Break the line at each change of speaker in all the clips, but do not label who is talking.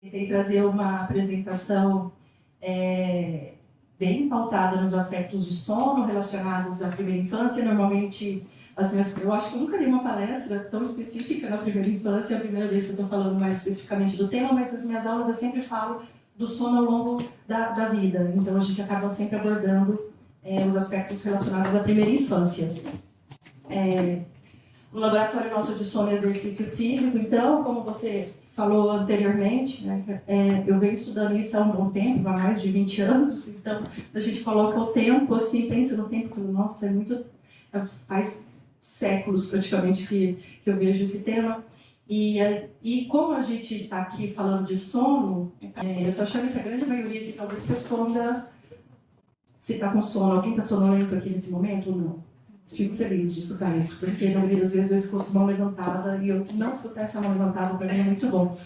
Tentei trazer uma apresentação bem pautada nos aspectos de sono relacionados à primeira infância. Normalmente, eu acho que eu nunca dei uma palestra tão específica na primeira infância, é a primeira vez que eu estou falando mais especificamente do tema, mas nas minhas aulas eu sempre falo do sono ao longo da vida. Então, a gente acaba sempre abordando os aspectos relacionados à primeira infância. O laboratório nosso de sono e exercício físico, então, como você falou anteriormente, né, eu venho estudando isso há um bom tempo, há mais de 20 anos, então a gente coloca o tempo, assim, pensa no tempo, nossa, faz séculos praticamente que eu vejo esse tema. E como a gente está aqui falando de sono, eu estou achando que a grande maioria aqui talvez responda se está com sono. Alguém está sonolento aqui nesse momento ou não? Fico feliz de escutar isso, porque na maioria das vezes eu escuto mão levantada e eu não escutar essa mão levantada para mim é muito bom.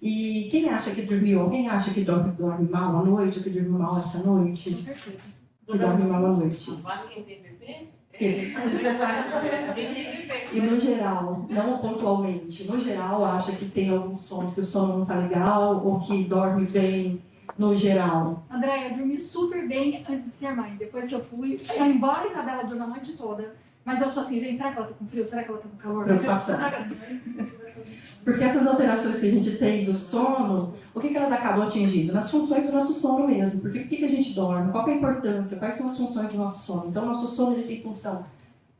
E quem acha que dormiu, alguém acha que dorme mal à noite ou que dormiu mal essa noite?
Com certeza.
Que dorme mal à noite.
Quem tem bebê?
E no geral, não pontualmente, no geral acha que tem algum sono, que o sono não está legal ou que dorme bem no geral?
Andréia, eu dormi super bem antes de ser mãe. Depois que eu fui, embora a Isabela durma a noite toda, mas eu sou assim, gente, será que ela tá com frio? Será que ela tá com calor?
Preocupação. Porque essas alterações que a gente tem do sono, o que elas acabam atingindo? Nas funções do nosso sono mesmo. Porque o que a gente dorme? Qual é a importância? Quais são as funções do nosso sono? Então, o nosso sono ele tem função.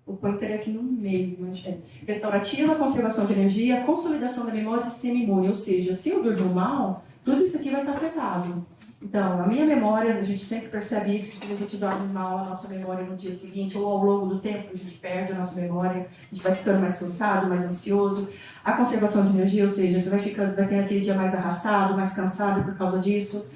O pointer aqui no meio, mas restaurativa, conservação de energia, consolidação da memória e sistema imune. Ou seja, se eu durmo mal, tudo isso aqui vai estar afetado. Então, a minha memória, a gente sempre percebe isso, que quando a gente dorme mal, a nossa memória no dia seguinte, ou ao longo do tempo, a gente perde a nossa memória, a gente vai ficando mais cansado, mais ansioso. A conservação de energia, ou seja, você vai ter aquele dia mais arrastado, mais cansado por causa disso.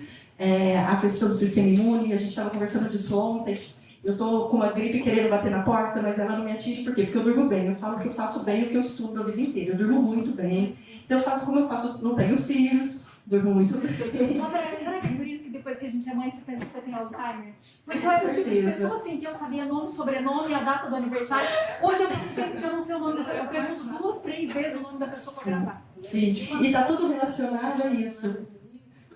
A questão do sistema imune, a gente estava conversando disso ontem. Eu estou com uma gripe querendo bater na porta, mas ela não me atinge. Por quê? Porque eu durmo bem. Eu falo que eu faço bem o que eu estudo a vida inteira. Eu durmo muito bem. Então, eu faço como eu faço. Não tenho filhos, durmo muito bem.
André, será que é por isso que depois que a gente é mãe, você pensa que você tem Alzheimer? Porque eu era o tipo de pessoa assim, que eu sabia nome, sobrenome, a data do aniversário. Hoje eu não sei o nome dessa. Eu pergunto 2, 3 vezes o nome da pessoa para gravar.
Sim, e está tudo relacionado a isso.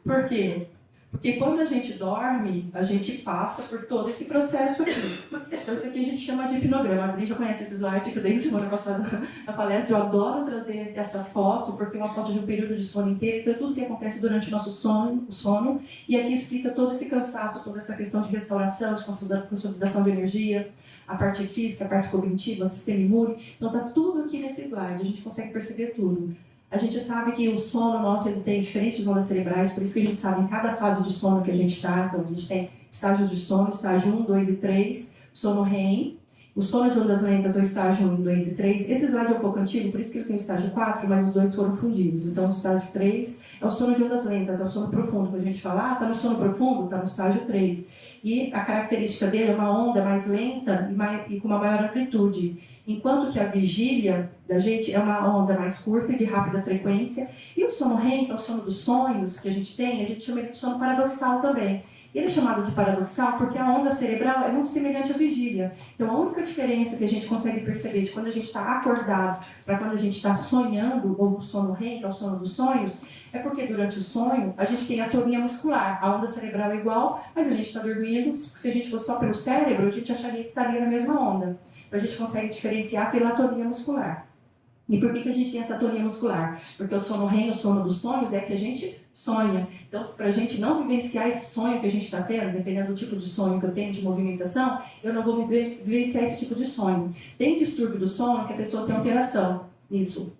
Por quê? Porque quando a gente dorme, a gente passa por todo esse processo aqui. Então, isso aqui a gente chama de hipnograma. A Adri já conhece esse slide que eu dei semana passada na palestra. Eu adoro trazer essa foto, porque é uma foto de um período de sono inteiro. Então, é tudo que acontece durante o nosso sono. E aqui explica todo esse cansaço, toda essa questão de restauração, de consolidação de energia, a parte física, a parte cognitiva, o sistema imune. Então, está tudo aqui nesse slide. A gente consegue perceber tudo. A gente sabe que o sono nosso ele tem diferentes ondas cerebrais, por isso que a gente sabe em cada fase de sono que a gente está. Então, a gente tem estágios de sono, estágio 1, 2 e 3, sono REM, o sono de ondas lentas, o estágio 1, 2 e 3. Esse slide é um pouco antigo, por isso que ele tem o estágio 4, mas os dois foram fundidos. Então, o estágio 3 é o sono de ondas lentas, é o sono profundo. Quando a gente fala, está no sono profundo, está no estágio 3. E a característica dele é uma onda mais lenta e com uma maior amplitude. Enquanto que a vigília da gente é uma onda mais curta e de rápida frequência. E o sono REM, que é o sono dos sonhos que a gente tem, a gente chama ele de sono paradoxal também. Ele é chamado de paradoxal porque a onda cerebral é muito semelhante à vigília. Então, a única diferença que a gente consegue perceber de quando a gente está acordado para quando a gente está sonhando, ou o sono REM, que é o sono dos sonhos, é porque durante o sonho a gente tem atonia muscular. A onda cerebral é igual, mas a gente está dormindo. Se a gente fosse só pelo cérebro, a gente acharia que estaria na mesma onda. A gente consegue diferenciar pela atonia muscular. E por que a gente tem essa atonia muscular? Porque o sono REM, o sono dos sonhos, é que a gente sonha. Então, para a gente não vivenciar esse sonho que a gente está tendo, dependendo do tipo de sonho que eu tenho, de movimentação, eu não vou vivenciar esse tipo de sonho. Tem distúrbio do sono que a pessoa tem alteração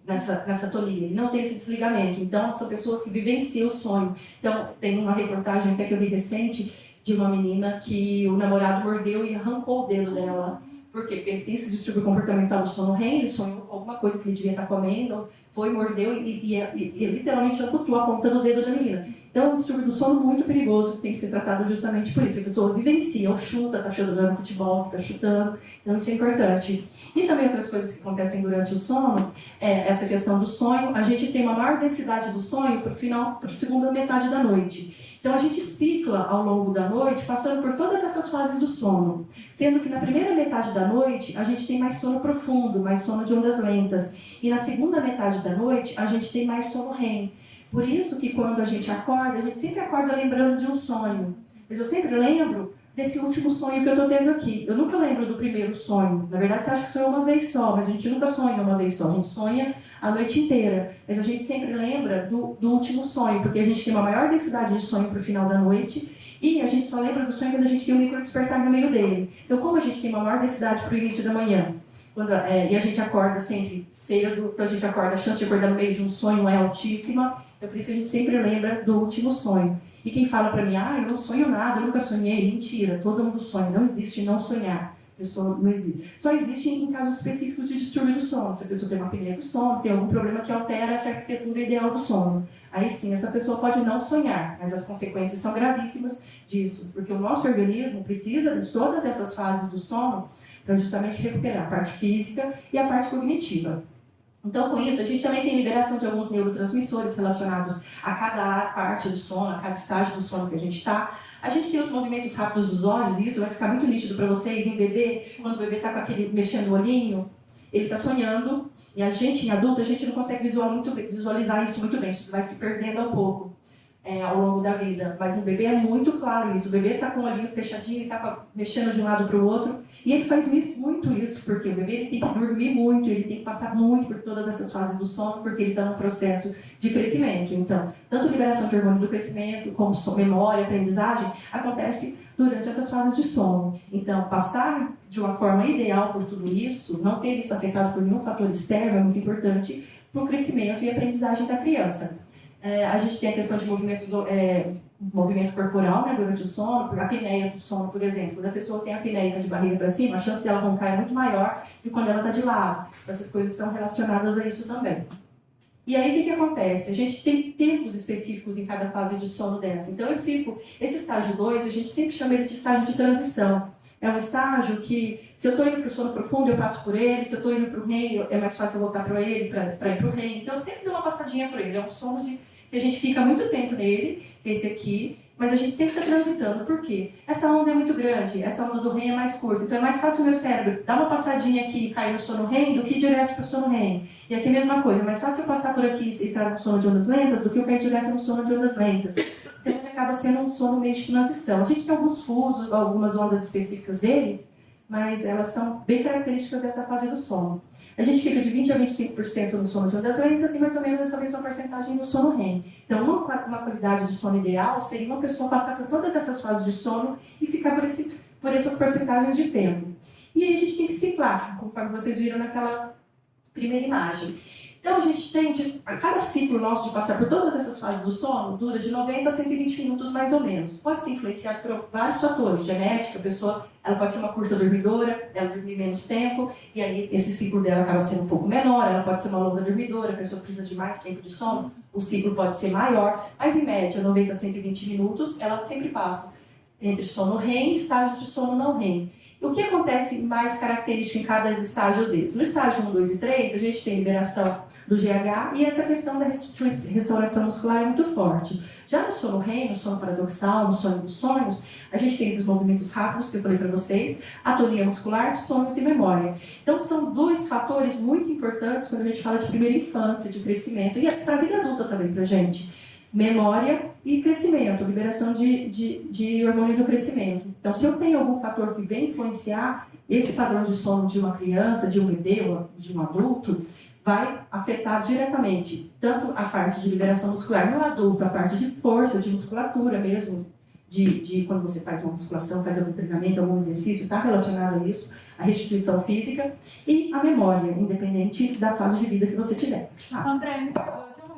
nessa atonia, e não tem esse desligamento. Então, são pessoas que vivenciam o sonho. Então, tem uma reportagem que eu vi recente de uma menina que o namorado mordeu e arrancou o dedo dela. Por quê? Porque ele tem esse distúrbio comportamental do sono REM, ele sonhou com alguma coisa que ele devia estar comendo, foi, mordeu e literalmente amputou apontando o dedo da menina. Então, é um distúrbio do sono muito perigoso, que tem que ser tratado justamente por isso. A pessoa vivencia, ou chuta, está jogando futebol, está chutando, então isso é importante. E também outras coisas que acontecem durante o sono, essa questão do sonho, a gente tem uma maior densidade do sonho para a segunda metade da noite. Então, a gente cicla ao longo da noite, passando por todas essas fases do sono. Sendo que na primeira metade da noite, a gente tem mais sono profundo, mais sono de ondas lentas. E na segunda metade da noite, a gente tem mais sono REM. Por isso que quando a gente sempre acorda lembrando de um sonho. Mas eu sempre lembro desse último sonho que eu estou tendo aqui. Eu nunca lembro do primeiro sonho. Na verdade, você acha que sonhou uma vez só, mas a gente nunca sonha uma vez só. A gente sonha a noite inteira. Mas a gente sempre lembra do último sonho, porque a gente tem uma maior densidade de sonho para o final da noite e a gente só lembra do sonho quando a gente tem um micro despertar no meio dele. Então, como a gente tem uma maior densidade para o início da manhã, e a gente acorda sempre cedo, então a gente acorda, a chance de acordar no meio de um sonho é altíssima, então por isso a gente sempre lembra do último sonho. E quem fala para mim, eu não sonho nada, eu nunca sonhei, mentira, todo mundo sonha, não existe não sonhar, pessoa não existe. Só existe em casos específicos de distúrbio do sono, se a pessoa tem uma apneia do sono, tem algum problema que altera essa arquitetura ideal do sono. Aí sim, essa pessoa pode não sonhar, mas as consequências são gravíssimas disso, porque o nosso organismo precisa de todas essas fases do sono para justamente recuperar a parte física e a parte cognitiva. Então, com isso, a gente também tem liberação de alguns neurotransmissores relacionados a cada parte do sono, a cada estágio do sono que a gente está. A gente tem os movimentos rápidos dos olhos, e isso vai ficar muito nítido para vocês em bebê, quando o bebê está com aquele mexendo o olhinho, ele está sonhando, e a gente, em adulto, a gente não consegue visualizar isso muito bem, isso vai se perdendo um pouco ao longo da vida. Mas no bebê é muito claro isso, o bebê está com o olhinho fechadinho, ele está mexendo de um lado para o outro, e ele faz muito isso, porque o bebê ele tem que dormir muito, ele tem que passar muito por todas essas fases do sono, porque ele está num processo de crescimento. Então, tanto liberação de hormônio do crescimento, como memória, aprendizagem, acontece durante essas fases de sono. Então, passar de uma forma ideal por tudo isso, não ter isso afetado por nenhum fator externo, é muito importante para o crescimento e aprendizagem da criança. A gente tem a questão de movimento corporal, né, durante o sono, a apneia do sono, por exemplo. Quando a pessoa tem a apneia de barriga para cima, a chance dela roncar é muito maior do que quando ela está de lado. Essas coisas estão relacionadas a isso também. E aí, o que acontece? A gente tem tempos específicos em cada fase de sono dessa. Então, esse estágio 2, a gente sempre chama ele de estágio de transição. É um estágio que, se eu estou indo para o sono profundo, eu passo por ele. Se eu estou indo para o REM, é mais fácil eu voltar para ele, para ir para o REM. Então, eu sempre dou uma passadinha por ele. É um sono que a gente fica muito tempo nele, esse aqui, mas a gente sempre está transitando. Por quê? Essa onda é muito grande, essa onda do REM é mais curta. Então, é mais fácil o meu cérebro dar uma passadinha aqui e cair no sono REM do que ir direto para o sono REM. E aqui é a mesma coisa, é mais fácil eu passar por aqui e entrar no sono de ondas lentas do que eu cair direto no sono de ondas lentas. Então, ele acaba sendo um sono meio de transição. A gente tem alguns fusos, algumas ondas específicas dele, mas elas são bem características dessa fase do sono. A gente fica de 20% a 25% no sono de ondas lentas e mais ou menos essa mesma porcentagem no sono REM. Então, uma qualidade de sono ideal seria uma pessoa passar por todas essas fases de sono e ficar por essas porcentagens de tempo. E aí a gente tem que ciclar, conforme vocês viram naquela primeira imagem. Então, a gente tem, a cada ciclo nosso de passar por todas essas fases do sono, dura de 90 a 120 minutos mais ou menos. Pode ser influenciado por vários fatores, genética, a pessoa ela pode ser uma curta dormidora, ela dormir menos tempo, e aí esse ciclo dela acaba sendo um pouco menor, ela pode ser uma longa dormidora, a pessoa precisa de mais tempo de sono, o ciclo pode ser maior, mas em média, 90 a 120 minutos, ela sempre passa entre sono REM e estágios de sono não REM. O que acontece mais característico em cada estágio desses? No estágio 1, 2 e 3, a gente tem liberação do GH e essa questão da restauração muscular é muito forte. Já no sono REM, no sono paradoxal, no sonho dos sonhos, a gente tem esses movimentos rápidos que eu falei para vocês, atonia muscular, sonhos e memória. Então, são dois fatores muito importantes quando a gente fala de primeira infância, de crescimento, e para a vida adulta também para a gente. Memória e crescimento, liberação de hormônio do crescimento. Então, se eu tenho algum fator que vem influenciar esse padrão de sono de uma criança, de um bebê ou de um adulto, vai afetar diretamente tanto a parte de liberação muscular no adulto, a parte de força, de musculatura mesmo, de quando você faz uma musculação, faz algum treinamento, algum exercício, está relacionado a isso, a restituição física e a memória, independente da fase de vida que você tiver.
André,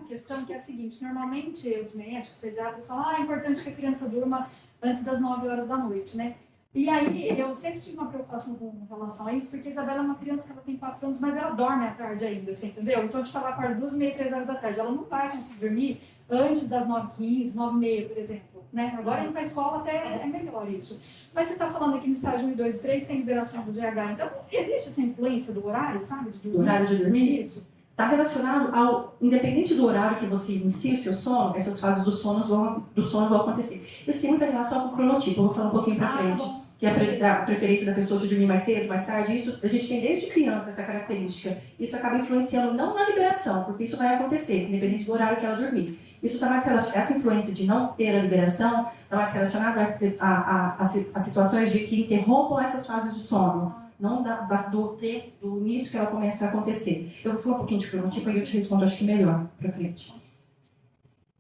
questão que é a seguinte, normalmente os médicos, os pediatras falam, é importante que a criança durma antes das 9 horas da noite, né? E aí, eu sempre tive uma preocupação com relação a isso, porque a Isabela é uma criança que ela tem 4 anos, mas ela dorme à tarde ainda, você entendeu? Então, tipo, ela acorda 2h30, 3 horas da tarde, ela não vai conseguir dormir antes das 9h15, 9h30, por exemplo, né? Agora, indo para a escola até é melhor isso. Mas você está falando aqui no estágio 1, 2 e 3, tem liberação do GH, então existe essa influência do horário, sabe?
Do horário de dormir?
Isso.
Está relacionado ao, independente do horário que você inicia o seu sono, essas fases do sono vão acontecer. Isso tem muita relação com o cronotipo, eu vou falar um pouquinho para frente, que é a preferência da pessoa de dormir mais cedo, mais tarde, isso a gente tem desde criança essa característica. Isso acaba influenciando não na liberação, porque isso vai acontecer, independente do horário que ela dormir. Isso está mais relacionado, essa influência de não ter a liberação está mais relacionada a situações de que interrompam essas fases de sono, não do início que ela começa a acontecer. Eu vou falar um pouquinho de cronotipo e eu te respondo, acho que melhor, para frente.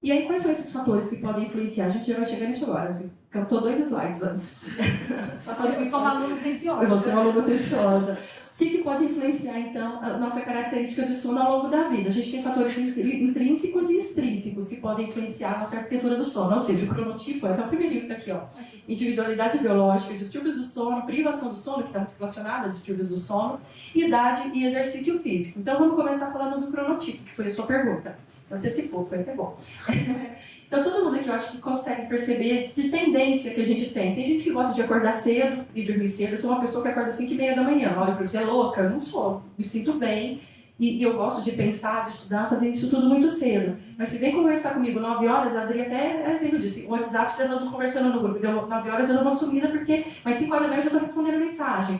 E aí, quais são esses fatores que podem influenciar? A gente já vai chegar nisso agora. Cantou 2 slides antes.
Os fatores que são uma aluna atenciosa.
Eu vou ser uma aluna atenciosa. O que pode influenciar, então, a nossa característica de sono ao longo da vida? A gente tem fatores intrínsecos e extrínsecos que podem influenciar a nossa arquitetura do sono. Ou seja, o cronotipo, é o primeiro que está aqui, ó. Individualidade biológica, distúrbios do sono, privação do sono, que está muito relacionada a distúrbios do sono, idade e exercício físico. Então, vamos começar falando do cronotipo, que foi a sua pergunta. Você antecipou, foi até bom. Então, todo mundo aqui, eu acho que consegue perceber de tendência que a gente tem. Tem gente que gosta de acordar cedo e dormir cedo. Eu sou uma pessoa que acorda às 5h30 da manhã. Olha, você é louca? Eu não sou. Me sinto bem. E eu gosto de pensar, de estudar, fazer isso tudo muito cedo. Mas se vem conversar comigo 9 horas, a Adri até é exemplo disso. O WhatsApp, você andando conversando no grupo. Deu 9 horas, eu dou uma sumida, porque... Mas 5 horas da manhã eu já estou respondendo mensagem.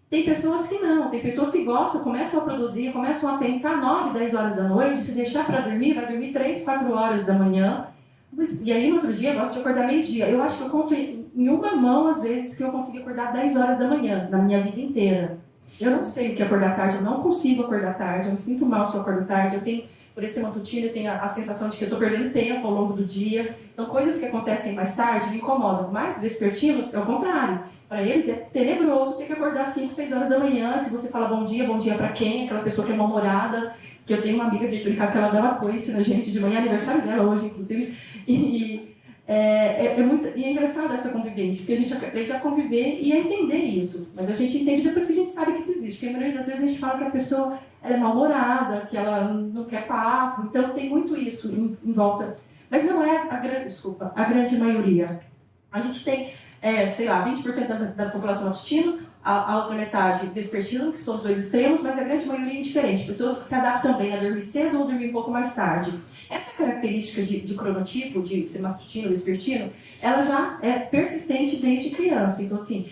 Tem pessoas que não. Tem pessoas que gostam, começam a produzir, começam a pensar 9, 10 horas da noite. Se deixar para dormir, vai dormir 3, 4 horas da manhã. E aí, no outro dia, eu gosto de acordar meio-dia. Eu acho que eu conto em uma mão, às vezes, que eu consegui acordar 10 horas da manhã, na minha vida inteira. Eu não sei o que é acordar tarde, eu não consigo acordar tarde, eu me sinto mal se eu acordo tarde. Eu tenho, por esse matutino, eu tenho a sensação de que eu estou perdendo tempo ao longo do dia. Então, coisas que acontecem mais tarde me incomodam. Mas, vespertinos, é o contrário. Para eles, é tenebroso ter que acordar 5, 6 horas da manhã. Se você fala bom dia para quem? Aquela pessoa que é mal-humorada. Que eu tenho uma amiga de brincar que ela dava coice na gente de manhã, aniversário dela hoje, inclusive. E é engraçado essa convivência, porque a gente aprende a conviver e a entender isso. Mas a gente entende depois que a gente sabe que isso existe. Porque a maioria das vezes a gente fala que a pessoa ela é mal-humorada, que ela não quer papo. Então tem muito isso em volta. Mas não é a grande maioria. A gente tem, 20% da população matutina, a outra metade vespertino, que são os dois extremos, mas a grande maioria é indiferente. Pessoas que se adaptam bem a dormir cedo ou dormir um pouco mais tarde. Essa característica de cronotipo, de ser matutino ou vespertino, ela já é persistente desde criança. Então, assim,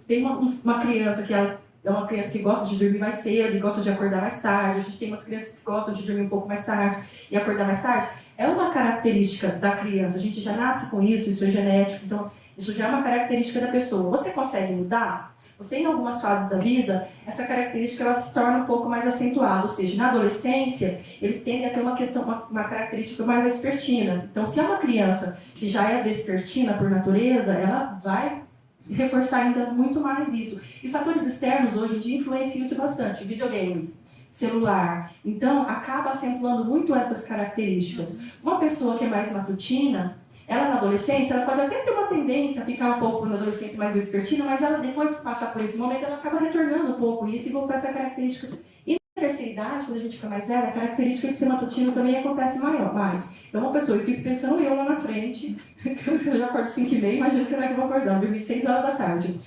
tem uma criança que ela é uma criança que gosta de dormir mais cedo e gosta de acordar mais tarde. A gente tem umas crianças que gostam de dormir um pouco mais tarde e acordar mais tarde. É uma característica da criança. A gente já nasce com isso é genético. Então, isso já é uma característica da pessoa. Você consegue mudar? Você, em algumas fases da vida, essa característica ela se torna um pouco mais acentuada. Ou seja, na adolescência, eles tendem a ter uma característica mais vespertina. Então, se é uma criança que já é vespertina por natureza, ela vai reforçar ainda muito mais isso. E fatores externos, hoje em dia, influenciam isso bastante. Videogame, celular. Então, acaba acentuando muito essas características. Uma pessoa que é mais matutina, ela na adolescência, ela pode até ter uma tendência a ficar um pouco na adolescência mais vespertina, mas ela depois de passar por esse momento, ela acaba retornando um pouco isso e voltar essa característica. E na terceira idade, quando a gente fica mais velha, a característica de ser matutino também acontece mais. Então uma pessoa, eu fico pensando eu lá na frente, eu já acordo 5h30, imagino que não é que eu vou acordar, dormir 6 horas da tarde.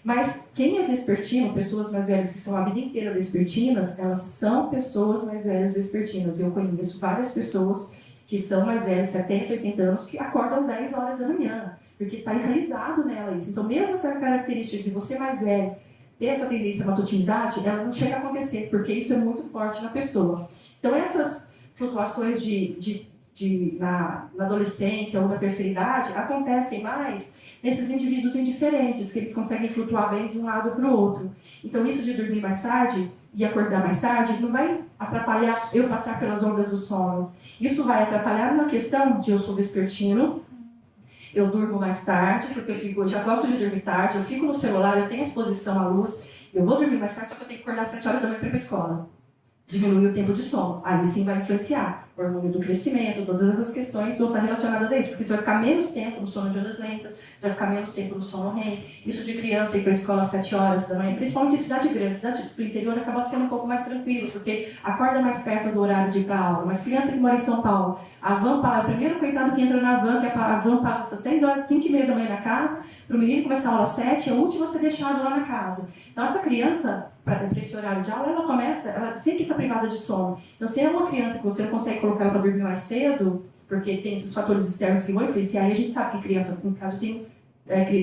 Mas quem é vespertino, pessoas mais velhas que são a vida inteira vespertinas, elas são pessoas mais velhas vespertinas. Eu conheço várias pessoas que são mais velhas, 70, 80 anos, que acordam 10 horas da manhã, porque está enraizado nela isso. Então, mesmo essa característica de você mais velho ter essa tendência à matutinidade, ela não chega a acontecer, porque isso é muito forte na pessoa. Então, essas flutuações na adolescência ou na terceira idade acontecem mais nesses indivíduos indiferentes, que eles conseguem flutuar bem de um lado para o outro. Então, isso de dormir mais tarde e acordar mais tarde não vai atrapalhar eu passar pelas ondas do sono. Isso vai atrapalhar na questão de eu sou vespertino, eu durmo mais tarde, porque eu já gosto de dormir tarde, eu fico no celular, eu tenho exposição à luz, eu vou dormir mais tarde, só que eu tenho que acordar às 7 horas da manhã para ir para a escola. Diminui o tempo de sono. Aí sim vai influenciar o hormônio do crescimento, todas essas questões vão estar relacionadas a isso, porque você vai ficar menos tempo no sono de ondas lentas, você vai ficar menos tempo no sono REM. Isso de criança ir para a escola às 7 horas da manhã, principalmente em cidade grande, cidade do interior acaba sendo um pouco mais tranquilo, porque acorda mais perto do horário de ir para a aula. Mas criança que mora em São Paulo, a van paga, o primeiro coitado que entra na van, que a van passa 6 horas, 5h30 da manhã na casa, para o menino começar a aula às 7, é o último a ser deixado lá na casa. Então, essa criança, para esse horário de aula, ela sempre está privada de sono. Então, se é uma criança que você não consegue colocar ela para dormir mais cedo, porque tem esses fatores externos que vão influenciar, e a gente sabe que criança, no caso,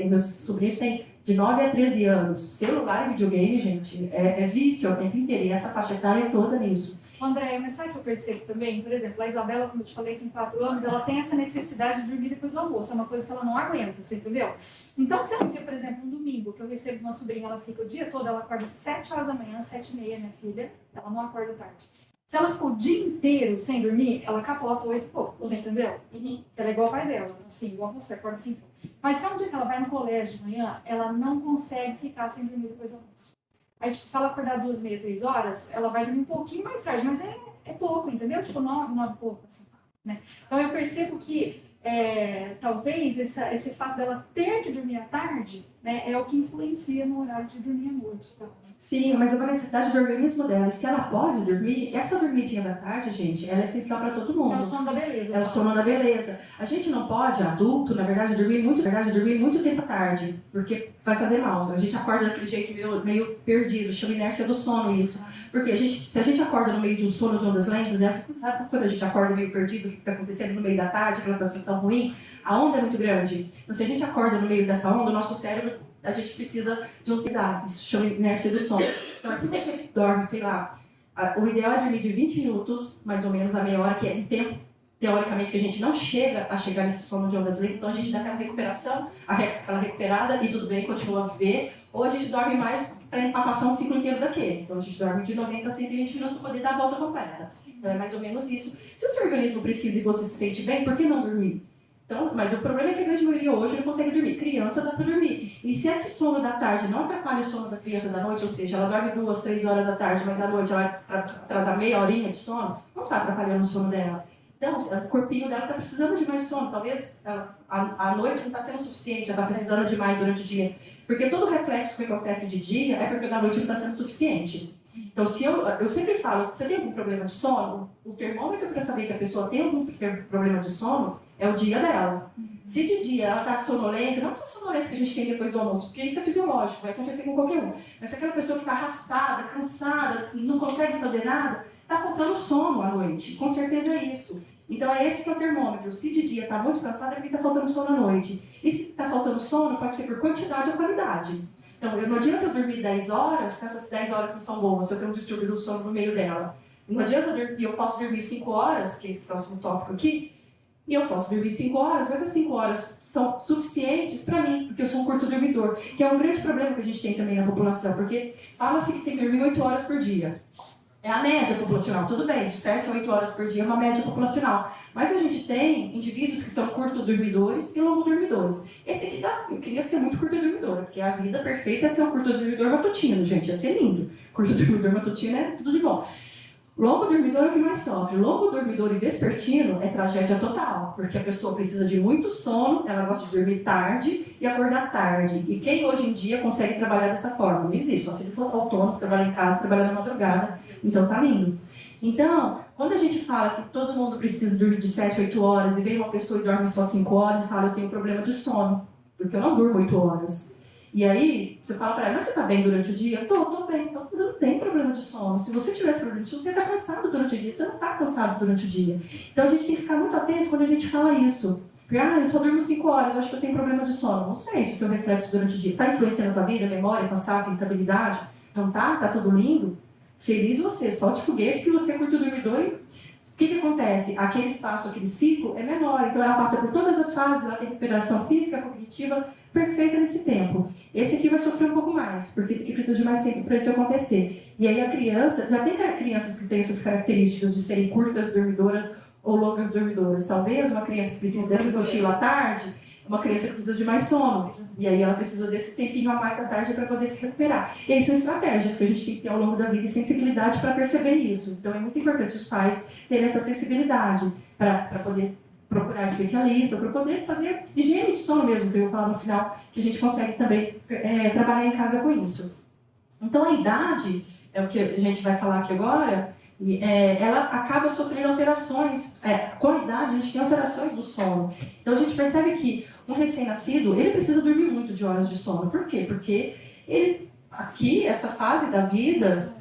meus sobrinhos têm de 9 a 13 anos. Celular e videogame, gente, é vício o tempo inteiro, e essa faixa etária é toda nisso.
André, mas sabe o que eu percebo também? Por exemplo, a Isabela, como eu te falei, tem 4 anos, ela tem essa necessidade de dormir depois do almoço. É uma coisa que ela não aguenta, você entendeu? Então, se é um dia, por exemplo, um domingo, que eu recebo uma sobrinha, ela fica o dia todo, ela acorda às 7 horas da manhã, 7h30, minha filha, ela não acorda tarde. Se ela ficou o dia inteiro sem dormir, ela capota 8 e pouco, você entendeu? Ela é igual a pai dela, assim, igual você, acorda 5. Mas se é um dia que ela vai no colégio de manhã, ela não consegue ficar sem dormir depois do almoço. Aí, tipo, se ela acordar 2h30, 3 horas, ela vai dormir um pouquinho mais tarde, mas é pouco, entendeu? Tipo, 9 e pouco, assim, né? Então, eu percebo que, talvez, esse fato dela ter que dormir à tarde, né, é o que influencia no horário de dormir à noite. Tá?
Sim, mas é uma necessidade do organismo dela. E se ela pode dormir, essa dormidinha da tarde, gente, ela é essencial para todo mundo.
É o sono da beleza.
É o sono da beleza. A gente não pode, adulto, na verdade, dormir muito tempo à tarde, porque vai fazer mal. A gente acorda daquele jeito meio perdido, chama inércia do sono isso. Porque se a gente acorda no meio de um sono de ondas lentas, sabe quando a gente acorda meio perdido, o que está acontecendo no meio da tarde, aquela sensação ruim? A onda é muito grande. Então, se a gente acorda no meio dessa onda, o nosso cérebro, a gente precisa de um pisar. Isso chama inércia do sono. Então, se você dorme, sei lá, o ideal é dormir de 20 minutos, mais ou menos, a meia hora, que é um tempo, teoricamente, que a gente não chega a chegar nesse sono de ondas lentas. Então, a gente dá aquela recuperação, aquela recuperada, e tudo bem, continua a viver. Ou a gente dorme mais para passar um ciclo inteiro daquele. Então, a gente dorme de 90 a 120 minutos para poder dar a volta completa. Então, é mais ou menos isso. Se o seu organismo precisa e você se sente bem, por que não dormir? Então, mas o problema é que a grande maioria hoje não consegue dormir. Criança dá para dormir. E se esse sono da tarde não atrapalha o sono da criança da noite, ou seja, ela dorme 2, 3 horas da tarde, mas à noite ela vai atrasar meia horinha de sono, não está atrapalhando o sono dela. Então, o corpinho dela está precisando de mais sono. Talvez a noite não está sendo suficiente, ela está precisando de mais durante o dia. Porque todo reflexo que acontece de dia é porque da noite não está sendo suficiente. Então, se eu sempre falo, se você tem algum problema de sono, o termômetro para saber que a pessoa tem algum problema de sono é o dia dela. Se de dia ela está sonolenta, não essa sonolência que a gente tem depois do almoço, porque isso é fisiológico, vai acontecer com qualquer um. Mas se aquela pessoa que está arrastada, cansada, não consegue fazer nada, está faltando sono à noite. Com certeza é isso. Então é esse que é o termômetro. Se de dia está muito cansado, é porque está faltando sono à noite. E se está faltando sono, pode ser por quantidade ou qualidade. Então, não adianta eu dormir 10 horas, se essas 10 horas não são boas, se eu tenho um distúrbio do sono no meio dela. Não adianta eu posso dormir 5 horas, que é esse próximo tópico aqui, e eu posso dormir 5 horas, mas as 5 horas são suficientes para mim, porque eu sou um curto dormidor, que é um grande problema que a gente tem também na população, porque fala-se que tem que dormir 8 horas por dia. É a média populacional, tudo bem, de 7 a 8 horas por dia é uma média populacional. Mas a gente tem indivíduos que são curto-dormidores e longo-dormidores. Esse aqui, eu queria ser muito curto-dormidor, porque a vida perfeita é ser um curto-dormidor matutino, gente, ia ser lindo. Curto-dormidor matutino é tudo de bom. Longo-dormidor é o que mais sofre. Longo-dormidor e vespertino é tragédia total, porque a pessoa precisa de muito sono, ela gosta de dormir tarde e acordar tarde. E quem hoje em dia consegue trabalhar dessa forma? Não existe, só se ele for autônomo, trabalhar em casa, trabalhar na madrugada. Então tá lindo. Então, quando a gente fala que todo mundo precisa dormir de 7 a 8 horas e vem uma pessoa e dorme só 5 horas e fala, eu tenho problema de sono, porque eu não durmo 8 horas. E aí, você fala pra ela, mas você tá bem durante o dia? Tô bem, então você não tem problema de sono. Se você tivesse problema de sono, você ia estar cansado durante o dia, você não tá cansado durante o dia. Então a gente tem que ficar muito atento quando a gente fala isso. Porque, eu só durmo 5 horas, acho que eu tenho problema de sono. Não sei se o seu reflexo durante o dia tá influenciando a tua vida, memória, cansaço, irritabilidade. Não tá? Tá tudo lindo? Feliz você, solte foguete que você é curto dormidor e o que acontece? Aquele espaço, aquele ciclo é menor, então ela passa por todas as fases, ela tem recuperação física, cognitiva perfeita nesse tempo. Esse aqui vai sofrer um pouco mais, porque esse aqui precisa de mais tempo para isso acontecer. E aí a criança, já tem crianças que têm essas características de serem curtas dormidoras ou longas dormidoras. Talvez uma criança que precisa dessa cochila à tarde, uma criança que precisa de mais sono. E aí ela precisa desse tempinho a mais à tarde para poder se recuperar. E aí são estratégias que a gente tem que ter ao longo da vida e sensibilidade para perceber isso. Então é muito importante os pais terem essa sensibilidade para poder procurar especialista, para poder fazer higiene de sono mesmo, que eu vou falar no final, que a gente consegue também trabalhar em casa com isso. Então a idade, é o que a gente vai falar aqui agora, ela acaba sofrendo alterações. Com a idade a gente tem alterações do sono. Então a gente percebe que um recém-nascido, ele precisa dormir muito de horas de sono. Por quê? Porque ele, aqui, essa fase da vida,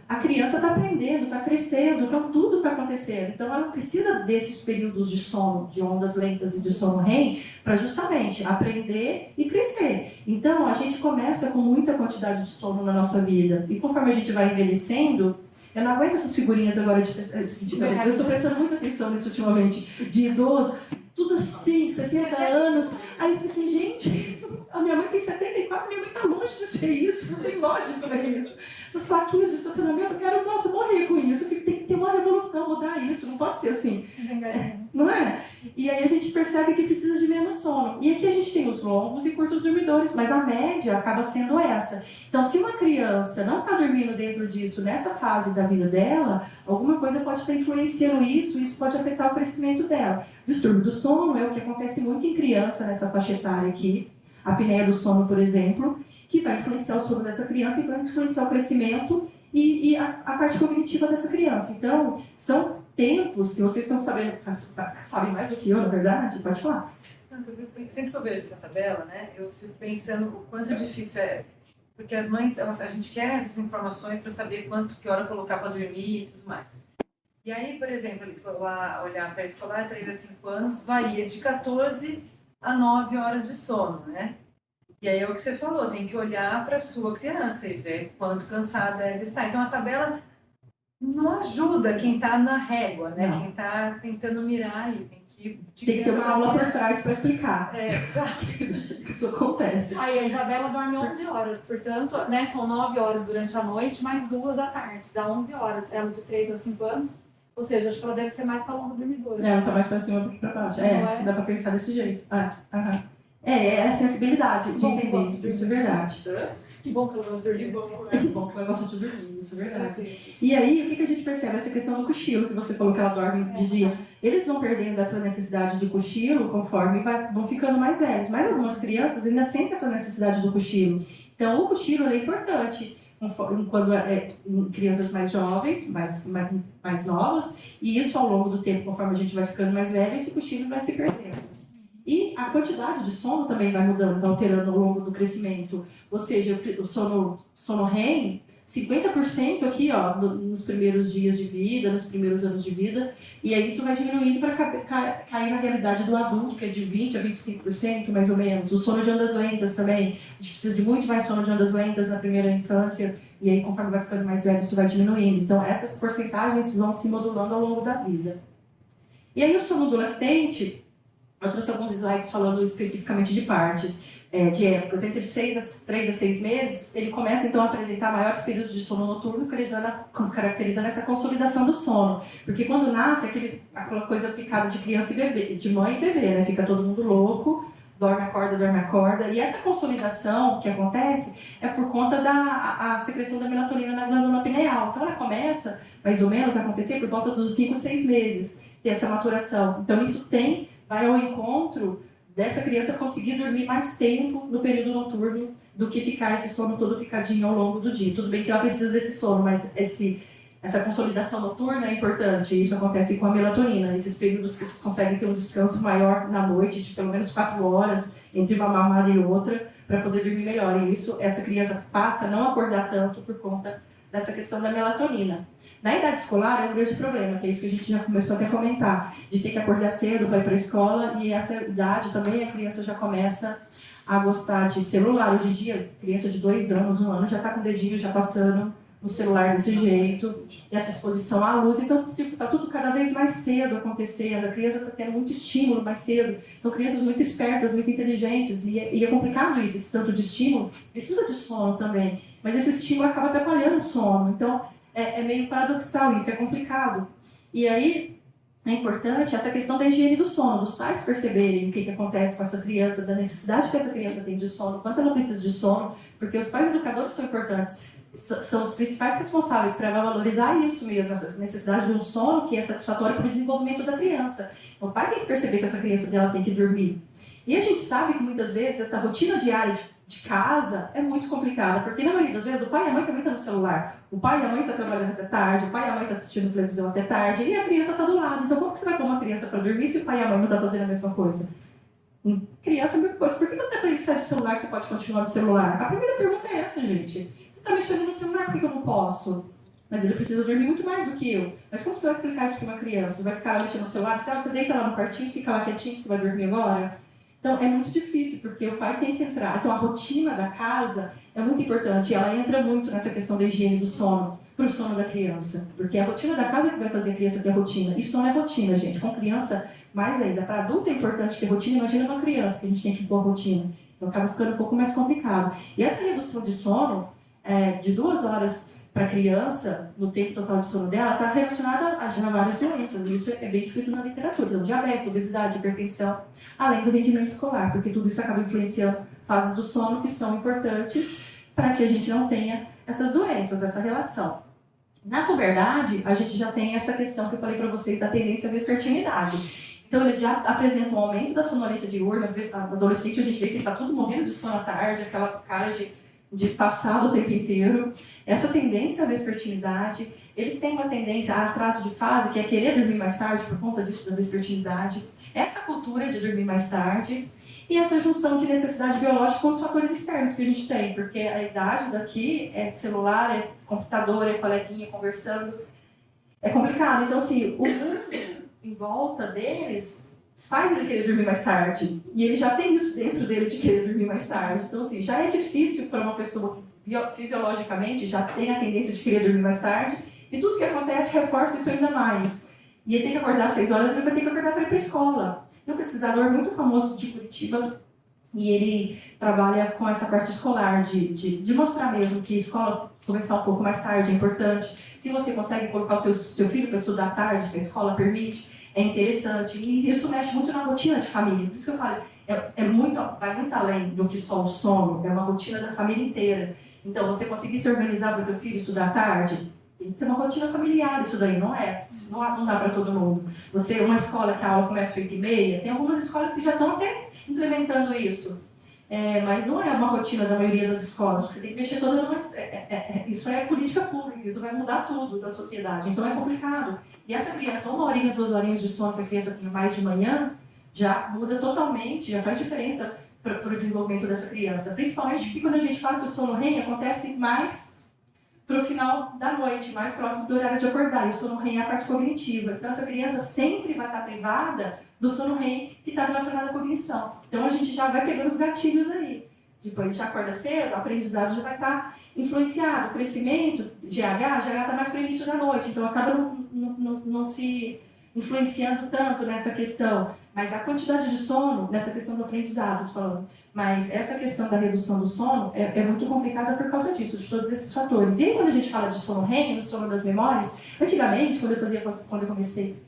A criança está aprendendo, está crescendo, então tudo está acontecendo. Então ela precisa desses períodos de sono, de ondas lentas e de sono REM, para justamente aprender e crescer. Então a gente começa com muita quantidade de sono na nossa vida. E conforme a gente vai envelhecendo, eu não aguento essas figurinhas agora eu estou prestando muita atenção nisso ultimamente, de idoso, tudo assim, 60 anos. Aí eu falei assim, gente, a minha mãe tem 74, minha mãe está longe de ser isso, não tem lógica isso. Essas plaquinhas de estacionamento, eu quero, nossa, morrer com isso. Tem que ter uma revolução, mudar isso, não pode ser assim. Não é? E aí a gente percebe que precisa de menos sono. E aqui a gente tem os longos e curtos dormidores, mas a média acaba sendo essa. Então, se uma criança não está dormindo dentro disso, nessa fase da vida dela, alguma coisa pode estar influenciando isso, e isso pode afetar o crescimento dela. Distúrbio do sono é o que acontece muito em criança nessa faixa etária aqui. A apneia do sono, por exemplo, que vai influenciar o sono dessa criança e vai influenciar o crescimento e a parte cognitiva dessa criança. Então, são tempos que vocês estão sabendo, sabem mais do que eu, na verdade, pode falar.
Sempre que eu vejo essa tabela, né, eu fico pensando o quanto difícil é, porque as mães, a gente quer essas informações para saber que hora colocar para dormir e tudo mais. E aí, por exemplo, eles olhar para escolar 3 a 5 anos, varia de 14 a 9 horas de sono, né? E aí é o que você falou, tem que olhar para a sua criança e ver quanto cansada ela está. Então a tabela não ajuda quem está na régua, né? Não. Quem está tentando mirar e tem que
ter uma aula por trás para explicar.
Exato.
Isso acontece.
Aí a Isabela dorme 11 horas, portanto, né, são 9 horas durante a noite, mais 2 à tarde, dá 11 horas. Ela de 3 a 5 anos, ou seja, acho que ela deve ser mais para longa dormidora.
Ela está mais para cima do que para baixo. Dá para pensar desse jeito. É a sensibilidade de entender, isso é verdade.
Que bom que ela gosta de dormir.
Que bom que ela gosta de dormir, isso é verdade. E aí, o que a gente percebe? Essa questão do cochilo, que você falou que ela dorme de dia. Eles vão perdendo essa necessidade de cochilo conforme vão ficando mais velhos. Mas algumas crianças ainda sentem essa necessidade do cochilo. Então, o cochilo é importante quando em crianças mais jovens, mais novas, e isso ao longo do tempo, conforme a gente vai ficando mais velho, esse cochilo vai se perdendo. E a quantidade de sono também vai mudando, vai alterando ao longo do crescimento. Ou seja, o sono REM, 50% aqui, ó, nos primeiros dias de vida, nos primeiros anos de vida, e aí isso vai diminuindo para cair na realidade do adulto, que é de 20% a 25%, mais ou menos. O sono de ondas lentas também, a gente precisa de muito mais sono de ondas lentas na primeira infância, e aí conforme vai ficando mais velho, isso vai diminuindo. Então, essas porcentagens vão se modulando ao longo da vida. E aí o sono do lactente, eu trouxe alguns slides falando especificamente de partes, de épocas. Entre 3 a 6 meses, ele começa então a apresentar maiores períodos de sono noturno, caracterizando essa consolidação do sono. Porque quando nasce, aquela coisa picada de criança e bebê, de mãe e bebê, né? Fica todo mundo louco, dorme, acorda. E essa consolidação que acontece é por conta da secreção da melatonina na glândula pineal. Então ela começa, mais ou menos, a acontecer por volta dos 5 a 6 meses, ter essa maturação. Então isso vai ao encontro dessa criança conseguir dormir mais tempo no período noturno do que ficar esse sono todo picadinho ao longo do dia. Tudo bem que ela precisa desse sono, mas essa consolidação noturna é importante. Isso acontece com a melatonina. Esses períodos que vocês conseguem ter um descanso maior na noite, de pelo menos 4 horas, entre uma mamada e outra, para poder dormir melhor. E isso, essa criança passa a não acordar tanto por conta dessa questão da melatonina. Na idade escolar é um grande problema, que é isso que a gente já começou até a comentar, de ter que acordar cedo para ir para a escola, e essa idade também a criança já começa a gostar de celular. Hoje em dia, criança de 2 anos, 1 ano, já está com o dedinho já passando no celular desse jeito, e essa exposição à luz, então está tudo cada vez mais cedo acontecendo, a criança está tendo muito estímulo mais cedo, são crianças muito espertas, muito inteligentes, e é complicado isso, esse tanto de estímulo, precisa de sono também, mas esse estímulo acaba atrapalhando o sono, então é meio paradoxal isso, é complicado. E aí é importante essa questão da higiene do sono, dos pais perceberem o que acontece com essa criança, da necessidade que essa criança tem de sono, quanto ela precisa de sono, porque os pais educadores são importantes, são os principais responsáveis para valorizar isso mesmo, essa necessidade de um sono que é satisfatório para o desenvolvimento da criança. O pai tem que perceber que essa criança dela tem que dormir. E a gente sabe que muitas vezes essa rotina diária de casa é muito complicada, porque na maioria das vezes o pai e a mãe também estão no celular. O pai e a mãe estão trabalhando até tarde, o pai e a mãe estão assistindo televisão até tarde, e a criança está do lado. Então como que você vai pôr uma criança para dormir se o pai e a mãe não estão fazendo a mesma coisa? Criança é a mesma coisa. Por que não tem que sair do celular você pode continuar no celular? A primeira pergunta é essa, gente. Você está mexendo no celular, por que eu não posso? mas ele precisa dormir muito mais do que eu. Mas como você vai explicar isso para uma criança? Você vai ficar lá mexendo no celular, você deita lá no quartinho, fica lá quietinho, que você vai dormir agora? Então, é muito difícil, porque o pai tem que entrar. Então, a rotina da casa é muito importante. E ela entra muito nessa questão da higiene do sono, para o sono da criança. Porque a rotina da casa é que vai fazer a criança ter rotina. E sono é rotina, gente. Com criança, mais ainda. Para adulto é importante ter rotina. Imagina uma criança que a gente tem que pôr rotina. Então, acaba ficando um pouco mais complicado. E essa redução de sono, de 2 horas para a criança, no tempo total de sono dela, está relacionada a várias doenças. E isso é bem escrito na literatura. Então, diabetes, obesidade, hipertensão, além do rendimento escolar, porque tudo isso acaba influenciando fases do sono que são importantes para que a gente não tenha essas doenças, essa relação. Na puberdade, a gente já tem essa questão que eu falei para vocês da tendência à vespertinidade. Então, eles já apresentam um aumento da sonolência diurna. No adolescente, a gente vê que ele está tudo morrendo de sono à tarde, aquela cara de passar o tempo inteiro. Essa tendência à vespertinidade. Eles têm uma tendência a atraso de fase, que é querer dormir mais tarde por conta disso da vespertinidade. Essa cultura de dormir mais tarde. E essa junção de necessidade biológica com os fatores externos que a gente tem. Porque a idade daqui é de celular, é computador, é coleguinha conversando. É complicado. Então, assim, o mundo em volta deles faz ele querer dormir mais tarde. E ele já tem isso dentro dele de querer dormir mais tarde. Então, assim, já é difícil para uma pessoa que fisiologicamente já tem a tendência de querer dormir mais tarde. E tudo que acontece reforça isso ainda mais. E ele tem que acordar às 6 horas, ele vai ter que acordar para ir para a escola. Tem um pesquisador muito famoso de Curitiba, e ele trabalha com essa parte escolar, de mostrar mesmo que a escola começar um pouco mais tarde é importante. Se você consegue colocar o teu filho para estudar à tarde, se a escola permite, é interessante. E isso mexe muito na rotina de família. Por isso que eu falo, vai muito além do que só o sono, é uma rotina da família inteira. Então, você conseguir se organizar para o teu filho estudar à tarde, tem que ser uma rotina familiar, isso daí não dá para todo mundo. Uma escola que a aula começa às 8h30, tem algumas escolas que já estão até implementando isso. Mas não é uma rotina da maioria das escolas, porque você tem que mexer toda numa... Isso é política pública, isso vai mudar tudo da sociedade, então é complicado. E essa criança, 1 horinha, 2 horinhas de sono que a criança tem mais de manhã, já muda totalmente, já faz diferença para o desenvolvimento dessa criança. Principalmente porque quando a gente fala que o sono REM acontece mais para o final da noite, mais próximo do horário de acordar. E o sono REM é a parte cognitiva. Então, essa criança sempre vai estar privada do sono REM que está relacionado à cognição. Então, a gente já vai pegando os gatilhos aí. Tipo, a gente acorda cedo, o aprendizado já vai estar influenciado. O crescimento de GH está mais para o início da noite. Então, acaba não se influenciando tanto nessa questão. Mas a quantidade de sono, nessa questão do aprendizado, estou falando. Mas essa questão da redução do sono é muito complicada por causa disso, de todos esses fatores. E aí, quando a gente fala de sono REM, do sono das memórias, antigamente, quando eu comecei...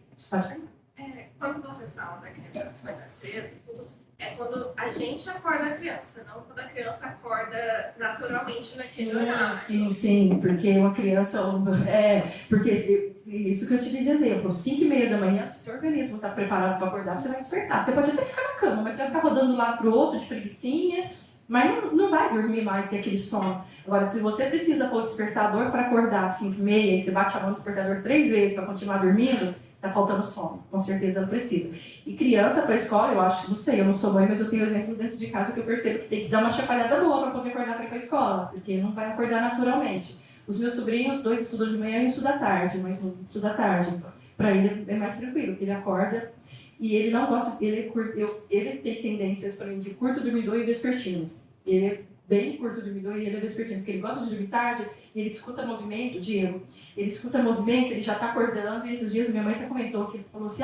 Quando você fala da criança que vai dar cedo, é quando a gente acorda a criança, não quando a criança acorda naturalmente naquele horário.
Sim, porque uma criança... porque isso que eu te dei de exemplo, 5h30 da manhã, se o seu organismo está preparado para acordar, você vai despertar. Você pode até ficar na cama, mas você vai ficar rodando lá para o outro de preguicinha, mas não vai dormir mais que aquele sono. Agora, se você precisa pôr o despertador para acordar às 5h30 e você bate a mão no despertador 3 vezes para continuar dormindo, tá faltando sono, com certeza não precisa. E criança para a escola, eu acho, não sei, eu não sou mãe, mas eu tenho exemplo dentro de casa que eu percebo que tem que dar uma chacoalhada boa para poder acordar para ir para a escola, porque não vai acordar naturalmente. Os meus sobrinhos, 2 estudam de manhã e 1 estuda à tarde, mas 1 estuda à tarde. Para ele é mais tranquilo, porque ele acorda e ele não gosta, ele tem tendências para mim de curto dormidor e vespertino. Ele é bem curto dormidor e ele é vespertino, porque ele gosta de dormir tarde, ele escuta movimento, Diego, ele escuta movimento, ele já está acordando, e esses dias minha mãe até comentou que ele falou assim,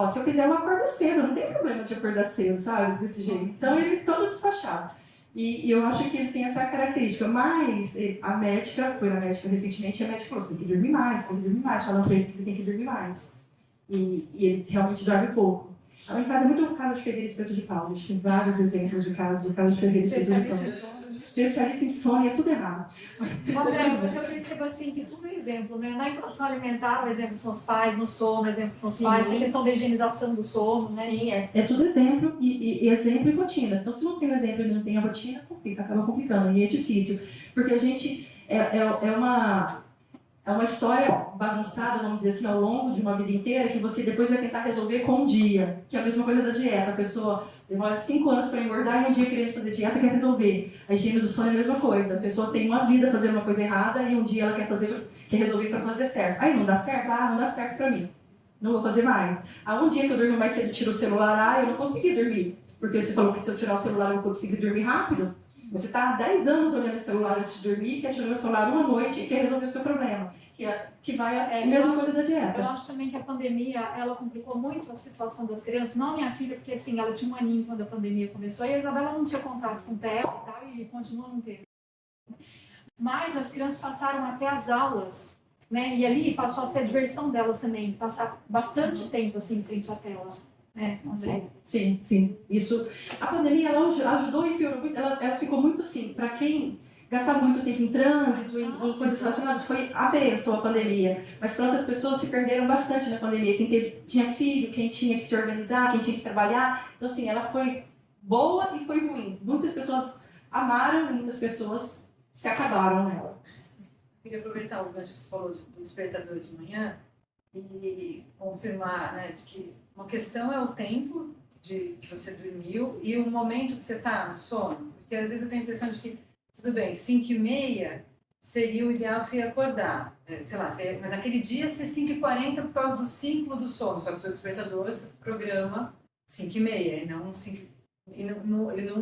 se eu quiser eu acordo cedo, não tem problema de acordar cedo, sabe, desse jeito. Então ele todo despachado. E eu acho que ele tem essa característica, mas a médica, foi na médica recentemente, e a médica falou, você tem que dormir mais, falando para ele que ele tem que dormir mais. E ele realmente dorme pouco. Lá em casa é muito caso de Federico Espeto de Paulo, a gente tem vários exemplos de casos de Federico Espeto de Paulo. Especialista em sono, é tudo errado.
Mas eu percebo assim que tudo é exemplo, né? Na introdução alimentar, o exemplo são os pais, no sono, o exemplo são os pais, a questão da higienização do sono, né?
Sim, é tudo exemplo e exemplo e rotina. Então, se não tem o exemplo e não tem a rotina, acaba complicando. E é difícil, porque a gente é uma história bagunçada, vamos dizer assim, ao longo de uma vida inteira, que você depois vai tentar resolver com um dia, que é a mesma coisa da dieta. A pessoa demora 5 anos para engordar e um dia querendo fazer dieta quer resolver. A higiene do sono é a mesma coisa. A pessoa tem uma vida fazendo uma coisa errada e um dia ela quer resolver para fazer certo. Aí não dá certo? Ah, não dá certo para mim. Não vou fazer mais. Um dia que eu durmo mais cedo e tiro o celular, eu não consegui dormir. Porque você falou que se eu tirar o celular eu vou conseguir dormir rápido. Você está há 10 anos olhando o celular antes de dormir, quer tirar o celular uma noite e quer resolver o seu problema. Que vai a mesma coisa da dieta.
Eu acho também que a pandemia, ela complicou muito a situação das crianças. Não minha filha, porque assim, ela tinha um aninho quando a pandemia começou, e a Isabela não tinha contato com tela e tal, e continua não tendo. Mas as crianças passaram até as aulas, né? E ali passou a ser a diversão delas também, passar bastante tempo assim em frente à tela. Né,
sim. Isso, a pandemia ela ajudou e piorou muito. Ela ficou muito assim, para quem gastava muito tempo em trânsito, em coisas relacionadas, foi a bênção a pandemia. Mas para outras pessoas se perderam bastante na pandemia. Quem tinha filho, quem tinha que se organizar, quem tinha que trabalhar. Então, assim, ela foi boa e foi ruim. Muitas pessoas amaram, muitas pessoas se acabaram nela.
Queria aproveitar o gancho que você falou do despertador de manhã e confirmar, né, de que uma questão é o tempo que você dormiu e o momento que você está no sono. Porque às vezes eu tenho a impressão de que, tudo bem, 5h30 seria o ideal que você ia acordar. Sei lá, mas naquele dia ser 5h40 por causa do ciclo do sono. Só que o seu despertador se programa 5h30 e não 5h. Ele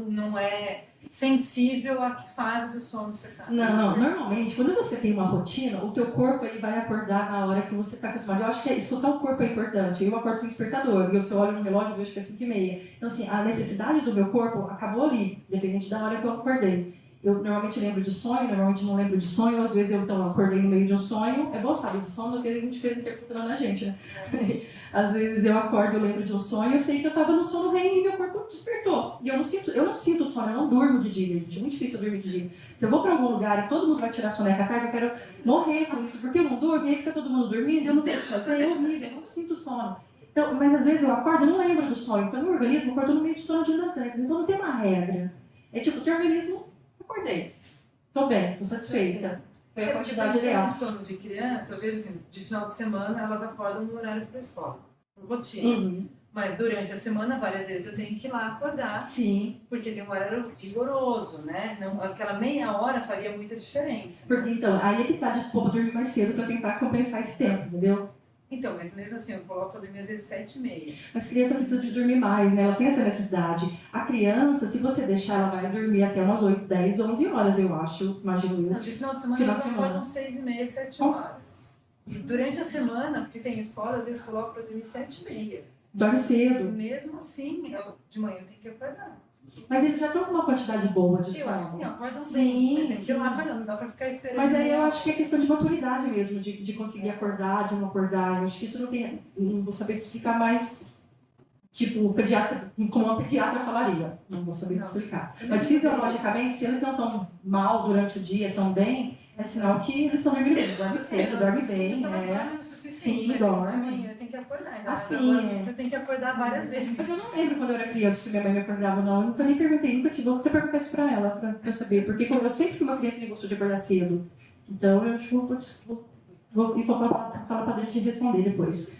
não é sensível a que fase do sono você está.
Não. Normalmente, quando você tem uma rotina, o teu corpo ele vai acordar na hora que você está acostumado. Eu acho que escutar o corpo é importante. Eu acordo com o despertador, e eu olho no relógio e vejo que é 5h30. Então, assim, a necessidade do meu corpo acabou ali, independente da hora que eu acordei. Eu normalmente lembro de sonho, normalmente não lembro de sonho. Às vezes eu acordei no meio de um sonho. É bom saber de sono, porque a gente fez interpretando na gente, né? Às vezes eu acordo, eu lembro de um sonho, eu sei que eu estava no sono REM e meu corpo despertou. E eu não sinto sono, eu não durmo de dia, gente. É muito difícil eu dormir de dia. Se eu vou para algum lugar e todo mundo vai tirar soneca à tarde, eu quero morrer com isso, porque eu não durmo, e aí fica todo mundo dormindo, eu não tenho o que fazer, é horrível, eu não sinto sono. Então, mas às vezes eu acordo e não lembro do sonho, porque o meu organismo acordou no meio de sono de horas antes, então não tem uma regra. É tipo, o teu organismo, acordei, tô bem, tô satisfeita. Foi a quantidade ideal.
No sono de criança, eu vejo assim, de final de semana elas acordam no horário para a escola, por rotina. Mas durante a semana, várias vezes eu tenho que ir lá acordar.
Sim.
Porque tem um horário rigoroso, né? Não, aquela meia hora faria muita diferença.
Porque, então, aí é que tá de povo dormir mais cedo para tentar compensar esse tempo, entendeu?
Então, mas mesmo assim, eu coloco para dormir às vezes 7h30.
Mas a criança precisa de dormir mais, né? Ela tem essa necessidade. A criança, se você deixar, ela vai dormir até umas 8, 10, 11 horas, eu acho, imagino eu.
Não, de final de semana elas acordam 6h30, 7 horas. E durante a semana, porque tem escola, às vezes coloco para dormir 7h30.
Dorme cedo.
Mesmo assim, de manhã eu tenho que acordar.
Mas eles já estão com uma quantidade boa de sono.
Eu acho que sim, acordam
sim,
bem. Mas tem que ir lá acordando, não dá para ficar esperando.
Mas aí eu acho que é questão de maturidade mesmo, de conseguir acordar, de não acordar. Eu acho que isso não tem. Não vou saber te explicar mais. Tipo, pediatra, como uma pediatra falaria. Não vou saber te explicar. Mas fisiologicamente, se eles não estão mal durante o dia, estão bem, é sinal que eles estão dormindo bem. Dorme cedo, dorme bem. Sim, dorme.
De manhã eu tenho que acordar.
Assim,
eu tenho que acordar várias vezes.
Mas eu não lembro quando eu era criança se minha mãe me acordava ou não. Eu nunca nem perguntei, nunca tive. Vou até perguntar isso pra ela, pra saber. Porque eu sempre fui uma criança que gostou de acordar cedo. Então eu acho que vou falar pra Deus te responder depois.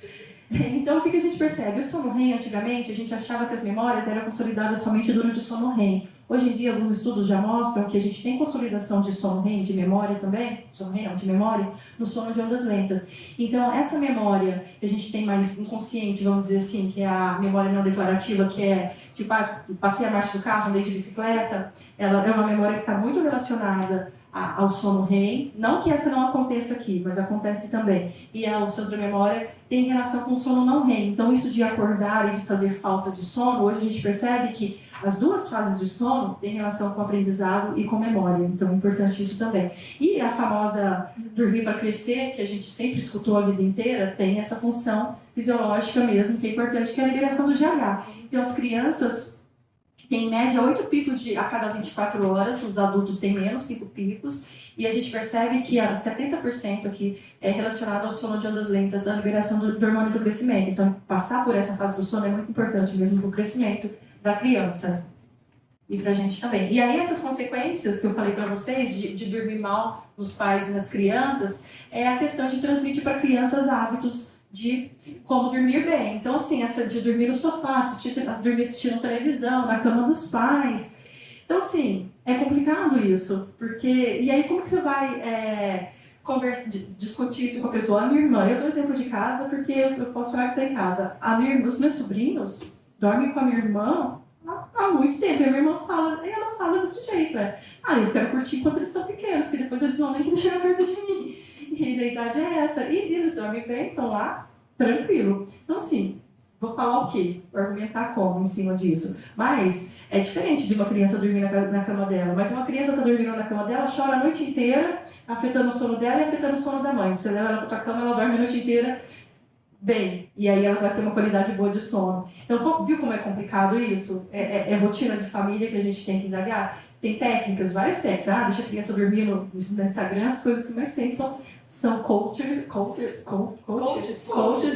Então, o que a gente percebe? O sono REM, antigamente, a gente achava que as memórias eram consolidadas somente durante o sono REM. Hoje em dia, alguns estudos já mostram que a gente tem consolidação de sono REM, de memória também, sono REM não, de memória, no sono de ondas lentas. Então, essa memória que a gente tem mais inconsciente, vamos dizer assim, que é a memória não declarativa, que é, tipo, passei a marcha do carro, andei de bicicleta, ela é uma memória que está muito relacionada ao sono REM, não que essa não aconteça aqui, mas acontece também. E a centro de memória tem relação com o sono não REM. Então, isso de acordar e de fazer falta de sono, hoje a gente percebe que as duas fases de sono têm relação com o aprendizado e com memória. Então, é importante isso também. E a famosa dormir para crescer, que a gente sempre escutou a vida inteira, tem essa função fisiológica mesmo, que é importante, que é a liberação do GH. Então, as crianças tem em média 8 picos a cada 24 horas, os adultos têm menos, 5 picos, e a gente percebe que 70% aqui é relacionado ao sono de ondas lentas, da liberação do hormônio do crescimento. Então, passar por essa fase do sono é muito importante mesmo para o crescimento da criança e para a gente também. E aí, essas consequências que eu falei para vocês, de dormir mal nos pais e nas crianças, é a questão de transmitir para crianças hábitos de como dormir bem. Então, assim, essa de dormir no sofá, dormir assistindo televisão, na cama dos pais. Então, assim, é complicado isso, porque... E aí, como que você vai discutir isso com a pessoa? A minha irmã, eu dou exemplo de casa, porque eu posso falar que está em casa. Os meus sobrinhos dormem com a minha irmã há muito tempo. E a minha irmã fala, e ela fala desse jeito, eu quero curtir enquanto eles estão pequenos, que depois eles vão nem querer chegar perto de mim. E a idade é essa. E eles dormem bem, estão lá, tranquilo. Então, assim, vou falar o quê? Vou argumentar como em cima disso. Mas é diferente de uma criança dormir na cama dela. Mas uma criança está dormindo na cama dela, chora a noite inteira, afetando o sono dela e afetando o sono da mãe. Você leva ela para a cama, ela dorme a noite inteira bem. E aí ela vai ter uma qualidade boa de sono. Então, viu como é complicado isso? É rotina de família que a gente tem que indagar? Tem técnicas, várias técnicas. Deixa a criança dormir no Instagram. As coisas que mais tem são coaches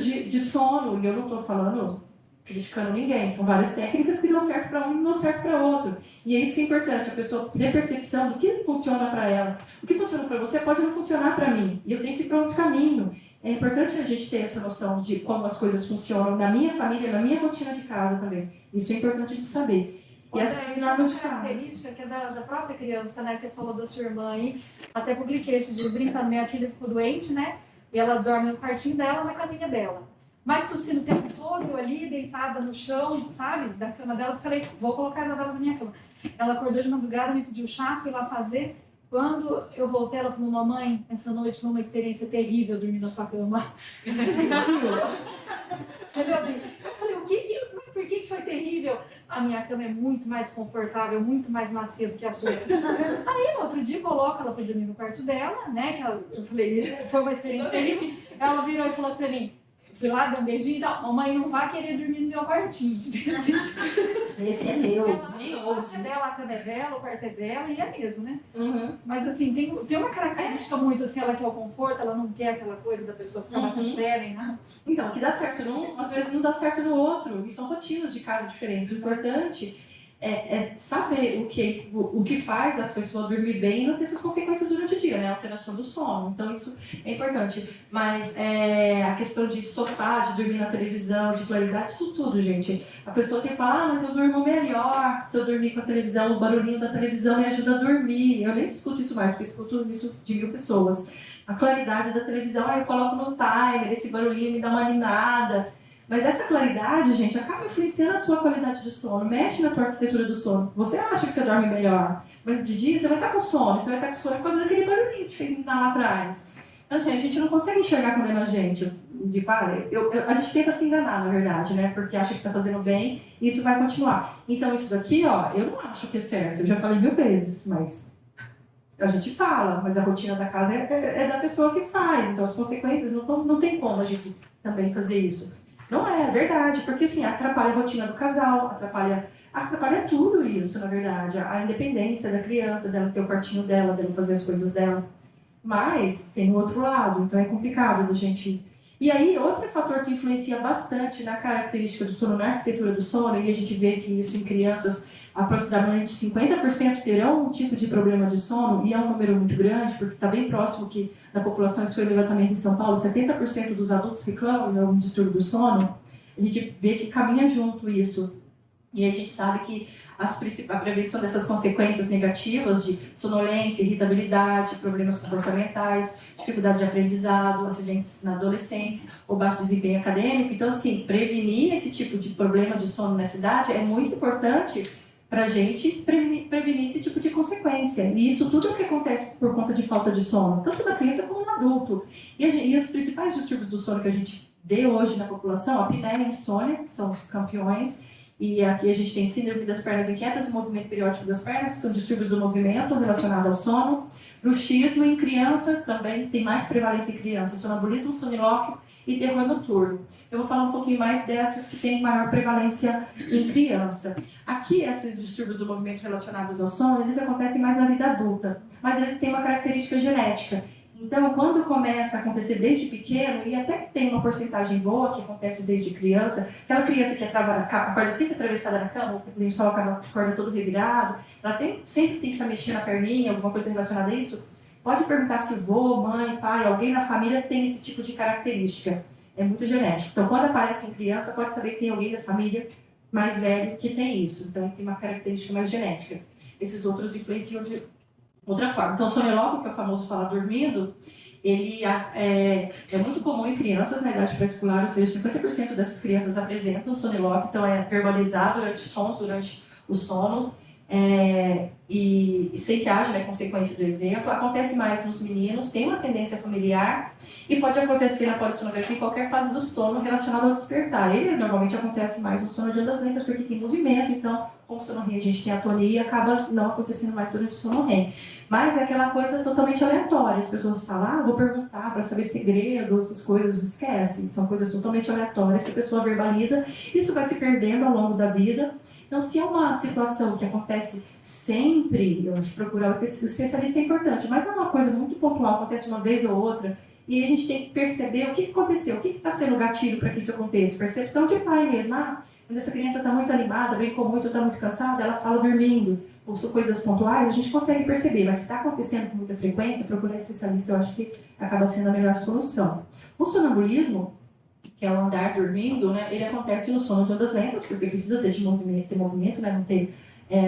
de sono. E eu não estou falando, criticando ninguém. São várias técnicas que dão certo para um e não dão certo para outro. E é isso que é importante, a pessoa ter percepção do que funciona para ela. O que funciona para você pode não funcionar para mim. E eu tenho que ir para outro caminho. É importante a gente ter essa noção de como as coisas funcionam na minha família, na minha rotina de casa também. Isso é importante de saber. E essas normas de
característica que é da própria criança, né? Você falou da sua irmã aí, até publiquei esse dia brincando, minha filha ficou doente, né? E ela dorme no quartinho dela, na casinha dela. Mas tossindo o tempo todo, eu ali, deitada no chão, sabe? Da cama dela, eu falei, vou colocar ela na minha cama. Ela acordou de madrugada, me pediu chá, fui lá fazer. Quando eu voltei, ela falou, mamãe, essa noite foi uma experiência terrível dormir na sua cama. Você viu? Eu falei, mas por que foi terrível? A minha cama é muito mais confortável, muito mais macia do que a sua. Aí, no outro dia, coloca ela para dormir no quarto dela, né? Eu falei, foi uma experiência terrível. Ela virou e falou assim pra mim, fui lá, dei um beijinho e tal, mamãe não vai querer dormir no meu quartinho.
Esse é meu.
A cama é dela, o quarto é dela, e é mesmo, né?
Uhum.
Mas assim, tem uma característica muito assim, ela quer o conforto, ela não quer aquela coisa da pessoa ficar batendo pé, nem nada.
Então, o que dá certo num, às vezes não dá certo no outro. E são rotinas de casa diferentes. O importante é saber o que faz a pessoa dormir bem e não ter essas consequências durante o dia, né? A alteração do sono. Então, isso é importante. Mas a questão de sofá, de dormir na televisão, de claridade, isso tudo, gente. A pessoa sempre fala, mas eu durmo melhor se eu dormir com a televisão, o barulhinho da televisão me ajuda a dormir. Eu nem escuto isso mais, porque eu escuto isso de 1000 pessoas. A claridade da televisão, eu coloco no timer, esse barulhinho me dá uma animada. Mas essa claridade, gente, acaba influenciando a sua qualidade de sono, mexe na tua arquitetura do sono. Você acha que você dorme melhor, mas de dia você vai estar com sono, você vai estar com sono, é coisa daquele barulhinho que te fez lá atrás. Então, assim, a gente não consegue enxergar quando é na gente. A gente tenta se enganar, na verdade, né? Porque acha que está fazendo bem e isso vai continuar. Então, isso daqui, eu não acho que é certo. Eu já falei 1000 vezes, mas a gente fala, mas a rotina da casa é da pessoa que faz. Então, as consequências não tem como a gente também fazer isso. Não é verdade, porque assim, atrapalha a rotina do casal, atrapalha tudo isso, na verdade. A independência da criança, dela ter o quartinho dela fazer as coisas dela. Mas tem o outro lado, então é complicado da gente... E aí, outro fator que influencia bastante na característica do sono, na arquitetura do sono, e a gente vê que isso em crianças, aproximadamente 50% terão um tipo de problema de sono, e é um número muito grande, porque está bem próximo que na população, isso foi um levantamento em São Paulo, 70% dos adultos reclamam de algum distúrbio do sono, a gente vê que caminha junto isso. E a gente sabe que a prevenção dessas consequências negativas de sonolência, irritabilidade, problemas comportamentais, dificuldade de aprendizado, acidentes na adolescência, ou baixo desempenho acadêmico. Então, assim, prevenir esse tipo de problema de sono nessa idade é muito importante para a gente prevenir esse tipo de consequência. E isso tudo é o que acontece por conta de falta de sono, tanto na criança como no adulto. E os principais distúrbios do sono que a gente vê hoje na população, a apneia e a insônia, são os campeões. E aqui a gente tem síndrome das pernas inquietas e movimento periódico das pernas, que são distúrbios do movimento relacionado ao sono. Bruxismo em criança também tem mais prevalência em criança, sonambulismo, sonilóquio e terror noturno. Eu vou falar um pouquinho mais dessas que têm maior prevalência em criança. Aqui, esses distúrbios do movimento relacionados ao sono, eles acontecem mais na vida adulta, mas eles têm uma característica genética. Então, quando começa a acontecer desde pequeno, e até que tem uma porcentagem boa que acontece desde criança, aquela criança que acorda sempre atravessada na cama, o lençol acorda todo revirado, ela sempre tem que estar mexendo a perninha, alguma coisa relacionada a isso, pode perguntar se vô, mãe, pai, alguém na família tem esse tipo de característica. é muito genético. Então, quando aparece em criança, pode saber que tem alguém da família mais velho que tem isso. Então, tem uma característica mais genética. Esses outros influenciam de outra forma. Então, o sonilóquio, que é o famoso falar dormindo, ele é muito comum em crianças na idade pré-escolar, ou seja, 50% dessas crianças apresentam sonilóquio, então é verbalizar durante sons, durante o sono, e sem que haja, né, consequência do evento. Acontece mais nos meninos, tem uma tendência familiar e pode acontecer na polissonografia em qualquer fase do sono relacionado ao despertar. Ele normalmente acontece mais no sono de ondas lentas porque tem movimento, então, como o sono REM a gente tem atonia e acaba não acontecendo mais durante o sono REM. Mas é aquela coisa totalmente aleatória. As pessoas falam, vou perguntar para saber segredo, essas coisas, esquece. São coisas totalmente aleatórias que a pessoa verbaliza. Isso vai se perdendo ao longo da vida. Então, se é uma situação que acontece sempre, eu acho que procurar o especialista é importante, mas é uma coisa muito pontual, acontece uma vez ou outra, e a gente tem que perceber o que aconteceu, o que está sendo o gatilho para que isso aconteça. Percepção de pai mesmo. Quando essa criança está muito animada, brincou muito, está muito cansada, ela fala dormindo, ou são coisas pontuais, a gente consegue perceber, mas se está acontecendo com muita frequência, procurar especialista, eu acho que acaba sendo a melhor solução. O sonambulismo, que é o andar dormindo, né, ele acontece no sono de ondas lentas, porque precisa ter movimento, né, não ter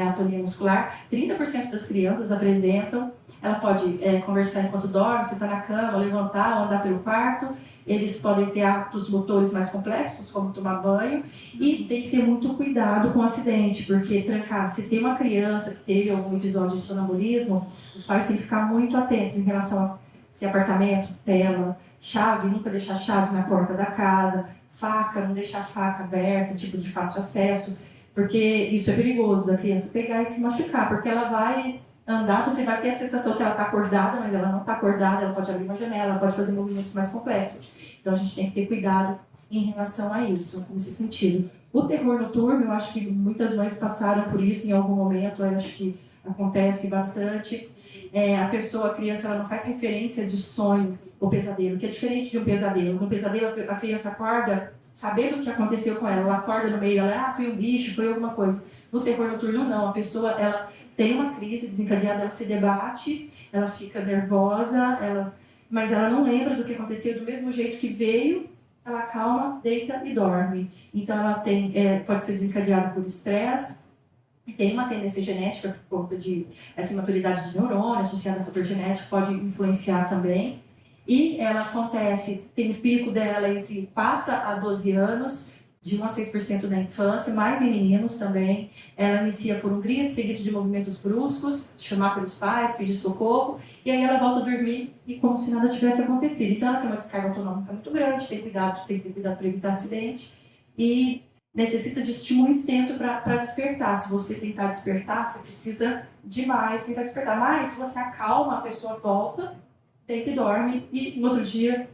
atonia muscular. 30% das crianças apresentam, ela pode conversar enquanto dorme, sentar na cama, levantar ou andar pelo quarto. Eles podem ter atos motores mais complexos, como tomar banho, e tem que ter muito cuidado com o acidente, porque se tem uma criança que teve algum episódio de sonambulismo, os pais têm que ficar muito atentos em relação a se apartamento, tela, chave, nunca deixar chave na porta da casa, faca, não deixar a faca aberta, tipo de fácil acesso, porque isso é perigoso da criança pegar e se machucar, porque ela vai andar, você vai ter a sensação que ela está acordada, mas ela não está acordada, ela pode abrir uma janela, ela pode fazer movimentos mais complexos. Então a gente tem que ter cuidado em relação a isso, nesse sentido. O terror noturno, eu acho que muitas mães passaram por isso em algum momento, eu acho que acontece bastante. A criança, ela não faz referência de sonho ou pesadelo, que é diferente de um pesadelo. No pesadelo, a criança acorda sabendo o que aconteceu com ela, ela acorda no meio, foi um bicho, foi alguma coisa. No terror noturno, não, a pessoa, ela tem uma crise desencadeada, ela se debate, ela fica nervosa, mas ela não lembra do que aconteceu, do mesmo jeito que veio, ela acalma, deita e dorme. Então ela pode ser desencadeada por estresse, tem uma tendência genética por conta de essa imaturidade de neurônio associada ao fator genético, pode influenciar também. E ela tem o pico dela entre 4 a 12 anos, de 1 a 6% na infância, mais em meninos também. Ela inicia por um grito seguido de movimentos bruscos, chamar pelos pais, pedir socorro, e aí ela volta a dormir e como se nada tivesse acontecido. Então ela tem uma descarga autonômica muito grande, tem que ter cuidado para evitar acidente, e necessita de estímulo extenso para despertar. Se você tentar despertar, você precisa demais tentar despertar. Mas se você acalma, a pessoa volta, tem que dorme, e no outro dia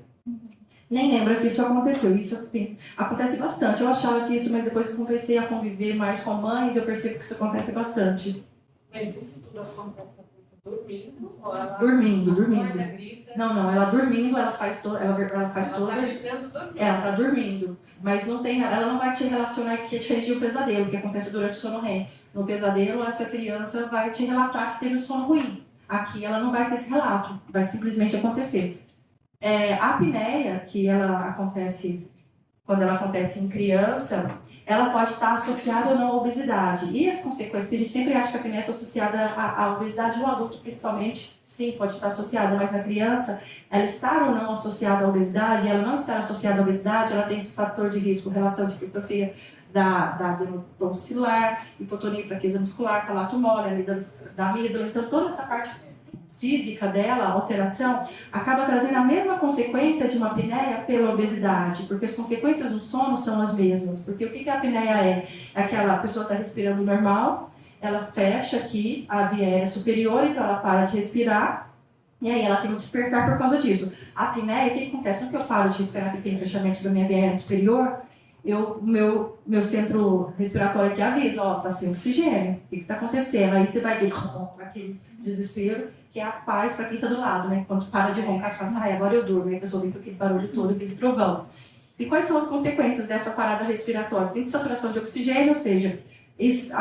nem lembra que isso aconteceu. Isso acontece bastante. Eu achava que isso, mas depois que eu comecei a conviver mais com mães, eu percebo que isso acontece bastante.
Mas isso tudo acontece dormindo? Ou ela
Dormindo.
acorda, grita?
Não, ela dormindo, ela faz todas.
Ela tá gritando dormindo.
Ela tá dormindo. Mas ela não vai te relacionar, que é diferente do pesadelo, que acontece durante o sono REM. No pesadelo, essa criança vai te relatar que teve um sono ruim. Aqui ela não vai ter esse relato, vai simplesmente acontecer. A apneia, que ela acontece quando ela acontece em criança, ela pode estar associada ou não à obesidade. E as consequências, porque a gente sempre acha que a apneia está associada à obesidade, no adulto principalmente, sim, pode estar associada, mas na criança, ela estar ou não associada à obesidade, ela não estar associada à obesidade, ela tem fator de risco, relação de hipertrofia da adenotonsilar, hipotonia, fraqueza muscular, palato mole, da amígdala, então toda essa parte física dela, a alteração, acaba trazendo a mesma consequência de uma apneia pela obesidade, porque as consequências do sono são as mesmas. Porque o que a apneia é? É aquela pessoa está respirando normal, ela fecha aqui a via aérea superior, então ela para de respirar, e aí ela tem um despertar por causa disso. A apneia, o que acontece? No que eu paro de respirar, que tem fechamento da minha via aérea superior, meu centro respiratório aqui avisa, está sem oxigênio, o que está acontecendo? Aí você vai ter aquele desespero, que é a paz para quem está do lado, né? Quando para de roncar, você fala, agora eu durmo, aí a pessoa vem com aquele barulho todo, aquele trovão. E quais são as consequências dessa parada respiratória? Tem saturação de oxigênio, ou seja, esses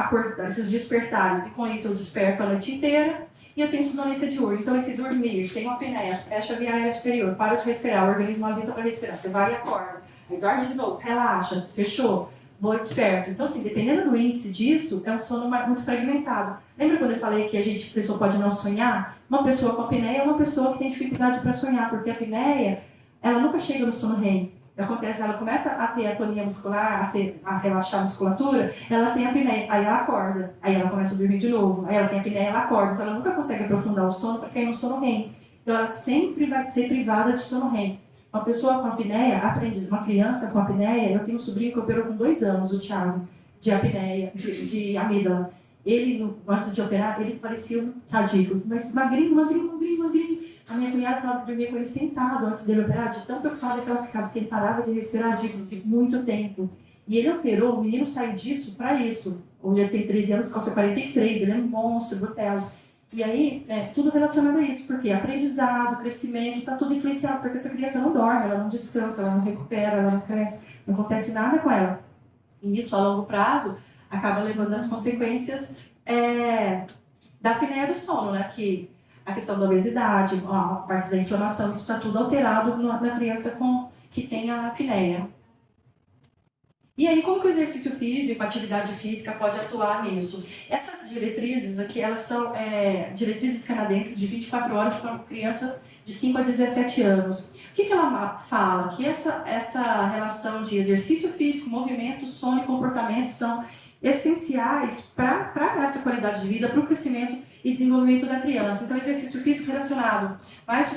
despertares, e com isso eu desperto a noite inteira, e eu tenho sonolência diurna. Então esse dormir, tem uma apneia, fecha a via aérea superior, para de respirar, o organismo avisa para respirar, você vai e acorda. aí dorme de novo, relaxa, fechou, vou desperto. Então, assim, dependendo do índice disso, é um sono muito fragmentado. Lembra quando eu falei que a pessoa pode não sonhar? Uma pessoa com apneia é uma pessoa que tem dificuldade para sonhar, porque a apneia, ela nunca chega no sono REM. Acontece, ela começa a ter atonia muscular, a relaxar a musculatura, ela tem apneia, aí ela acorda, aí ela começa a dormir de novo, aí ela tem apneia, ela acorda, então ela nunca consegue aprofundar o sono para cair no sono REM. Então ela sempre vai ser privada de sono REM. Uma pessoa com apneia, uma criança com apneia, eu tenho um sobrinho que operou com 2 anos, o Thiago, de apneia, de amígdala. Ele, antes de operar, ele parecia um tadinho, mas magrinho. A minha cunhada falava que dormia com ele sentado antes dele operar, de tão preocupada que ela ficava, porque ele parava de respirar de muito tempo. E ele operou, o menino saiu disso para isso. Hoje ele tem 13 anos, calça 43, ele é um monstro, botelo. E aí, tudo relacionado a isso, porque aprendizado, crescimento, está tudo influenciado, porque essa criança não dorme, ela não descansa, ela não recupera, ela não cresce, não acontece nada com ela. E isso, a longo prazo, acaba levando às consequências da apneia do sono, né? Que a questão da obesidade, a parte da inflamação, isso está tudo alterado na criança que tem a apneia. E aí, como que o exercício físico, a atividade física pode atuar nisso? Essas diretrizes aqui, elas são diretrizes canadenses de 24 horas para uma criança de 5 a 17 anos. O que ela fala? Que essa relação de exercício físico, movimento, sono e comportamento são essenciais para essa qualidade de vida, para o crescimento e desenvolvimento da criança. Então, exercício físico relacionado, mais de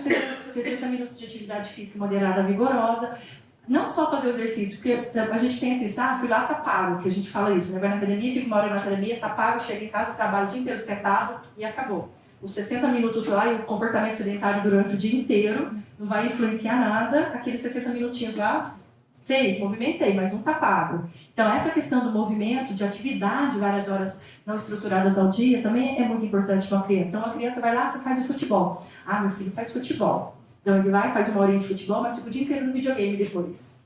60 minutos de atividade física moderada vigorosa. Não só fazer o exercício, porque a gente pensa isso, fui lá, tá pago, que a gente fala isso, né? Vai na academia, fica 1 hora na academia, tá pago, chega em casa, trabalha o dia inteiro sentado e acabou. Os 60 minutos lá e o comportamento sedentário durante o dia inteiro não vai influenciar nada, aqueles 60 minutinhos lá, movimentei, mas não tá pago. Então, essa questão do movimento, de atividade, várias horas não estruturadas ao dia, também é muito importante para uma criança. Então, uma criança vai lá, você faz o futebol. Meu filho faz futebol. Então ele vai, faz 1 horinha de futebol, mas fica o dia inteiro no videogame depois.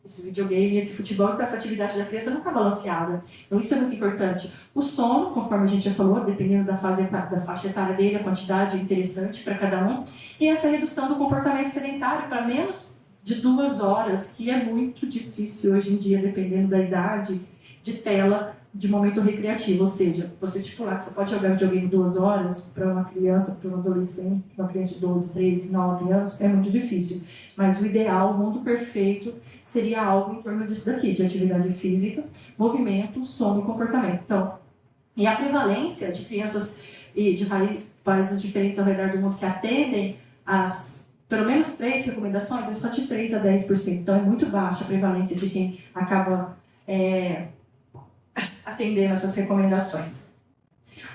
Esse videogame, esse futebol, então essa atividade da criança não está balanceada. Então isso é muito importante. O sono, conforme a gente já falou, dependendo da faixa etária dele, a quantidade interessante para cada um. E essa redução do comportamento sedentário para menos de 2 horas, que é muito difícil hoje em dia, dependendo da idade, de tela de momento recreativo, ou seja, você estipular que você pode jogar videogame 2 horas para uma criança, para um adolescente, uma criança de 12, 13, 9 anos, é muito difícil. Mas o ideal, o mundo perfeito, seria algo em torno disso daqui, de atividade física, movimento, sono e comportamento. Então, e a prevalência de crianças de países diferentes ao redor do mundo que atendem pelo menos 3 recomendações, é só de 3 a 10%. Então, é muito baixa a prevalência de quem acaba atendendo essas recomendações.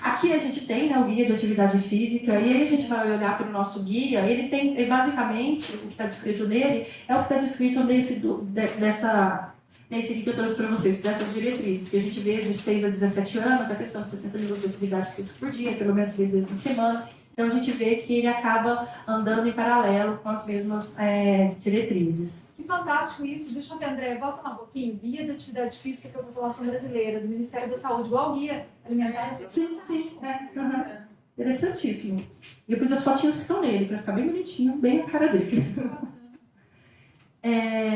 Aqui a gente tem o guia de atividade física, e aí a gente vai olhar para o nosso guia, ele basicamente, o que está descrito nele, é o que está descrito nesse que eu trouxe para vocês, dessas diretrizes, que a gente vê de 6 a 17 anos, a questão de 60 minutos de atividade física por dia, pelo menos 3 vezes na semana. Então a gente vê que ele acaba andando em paralelo com as mesmas diretrizes.
Que fantástico isso. Deixa eu ver, André, volta lá um pouquinho. Guia de Atividade Física para a População Brasileira, do Ministério da Saúde, igual o guia alimentar.
Sim. Interessantíssimo. E eu pus as fotinhas que estão nele, para ficar bem bonitinho, bem a cara dele.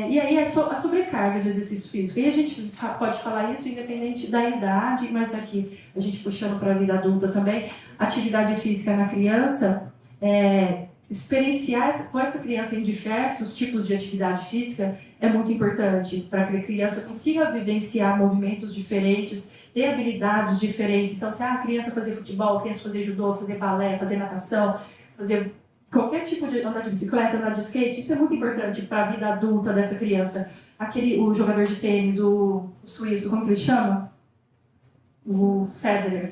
E aí a sobrecarga de exercício físico. E a gente pode falar isso independente da idade, mas aqui a gente puxando para a vida adulta também, atividade física na criança, experienciar com essa criança em diversos tipos de atividade física é muito importante para que a criança consiga vivenciar movimentos diferentes, ter habilidades diferentes. Então, se a criança fazer futebol, a criança fazer judô, fazer balé, fazer natação, fazer qualquer tipo de andar de bicicleta, andar de skate, isso é muito importante para a vida adulta dessa criança. O jogador de tênis, o suíço, como que ele chama? O Federer.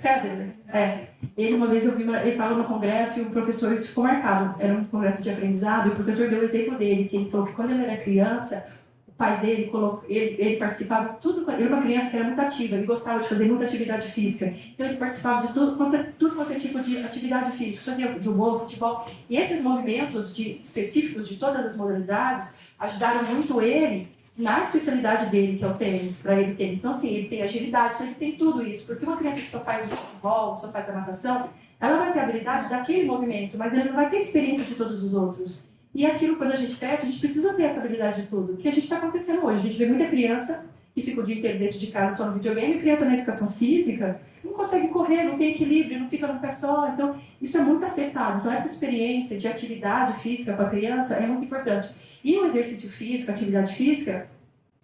Ele, uma vez, ele estava no congresso e o professor, isso ficou marcado, era um congresso de aprendizado, e o professor deu o exemplo dele, que ele falou que quando ele era criança, o pai dele, ele participava de tudo, ele era uma criança que era muito ativa, ele gostava de fazer muita atividade física, então ele participava de tudo quanto é tipo de atividade física, fazia judô, futebol, e esses movimentos específicos de todas as modalidades ajudaram muito ele na especialidade dele, que é o tênis, para ele tênis. Então, assim, ele tem agilidade, então ele tem tudo isso, porque uma criança que só faz o futebol, só faz a natação, ela vai ter habilidade daquele movimento, mas ele não vai ter experiência de todos os outros. E aquilo, quando a gente cresce, a gente precisa ter essa habilidade de tudo. O que a gente está acontecendo hoje? A gente vê muita criança que fica o dia inteiro dentro de casa só no videogame, criança na educação física não consegue correr, não tem equilíbrio, não fica no pé só. Então, isso é muito afetado. Então, essa experiência de atividade física com a criança é muito importante. E o exercício físico, a atividade física,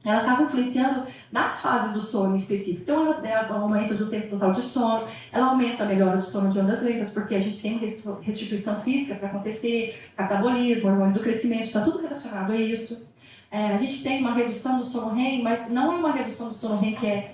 ela acaba influenciando nas fases do sono em específico. Então, ela aumenta o tempo total de sono, ela aumenta a melhora do sono de ondas lentas, porque a gente tem restituição física para acontecer, catabolismo, hormônio do crescimento, está tudo relacionado a isso. A gente tem uma redução do sono REM, mas não é uma redução do sono REM que é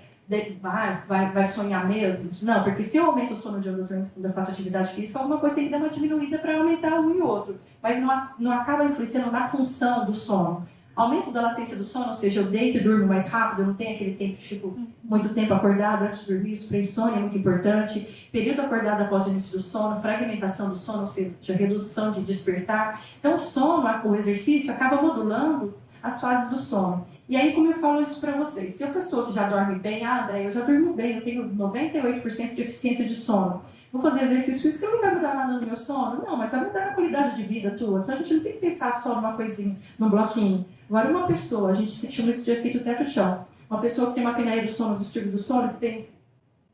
vai sonhar mesmo. Não, porque se eu aumento o sono de ondas lentas quando eu faço atividade física, alguma coisa tem que dar uma diminuída para aumentar um e outro. Mas não acaba influenciando na função do sono. Aumento da latência do sono, ou seja, eu deito e durmo mais rápido, eu não tenho aquele tempo que fico muito tempo acordado antes de dormir, isso para insônia é muito importante. Período acordado após o início do sono, fragmentação do sono, ou seja, redução de despertar. Então, o sono, o exercício, acaba modulando as fases do sono. E aí, como eu falo isso para vocês, se a pessoa que já dorme bem, André, eu já durmo bem, eu tenho 98% de eficiência de sono, vou fazer exercício físico, não vai mudar nada no meu sono? Não, mas vai mudar a qualidade de vida tua. Então, a gente não tem que pensar só numa coisinha, num bloquinho. Agora, uma pessoa, a gente chama isso de efeito teto-chão, uma pessoa que tem uma apneia do sono, distúrbio do sono, que tem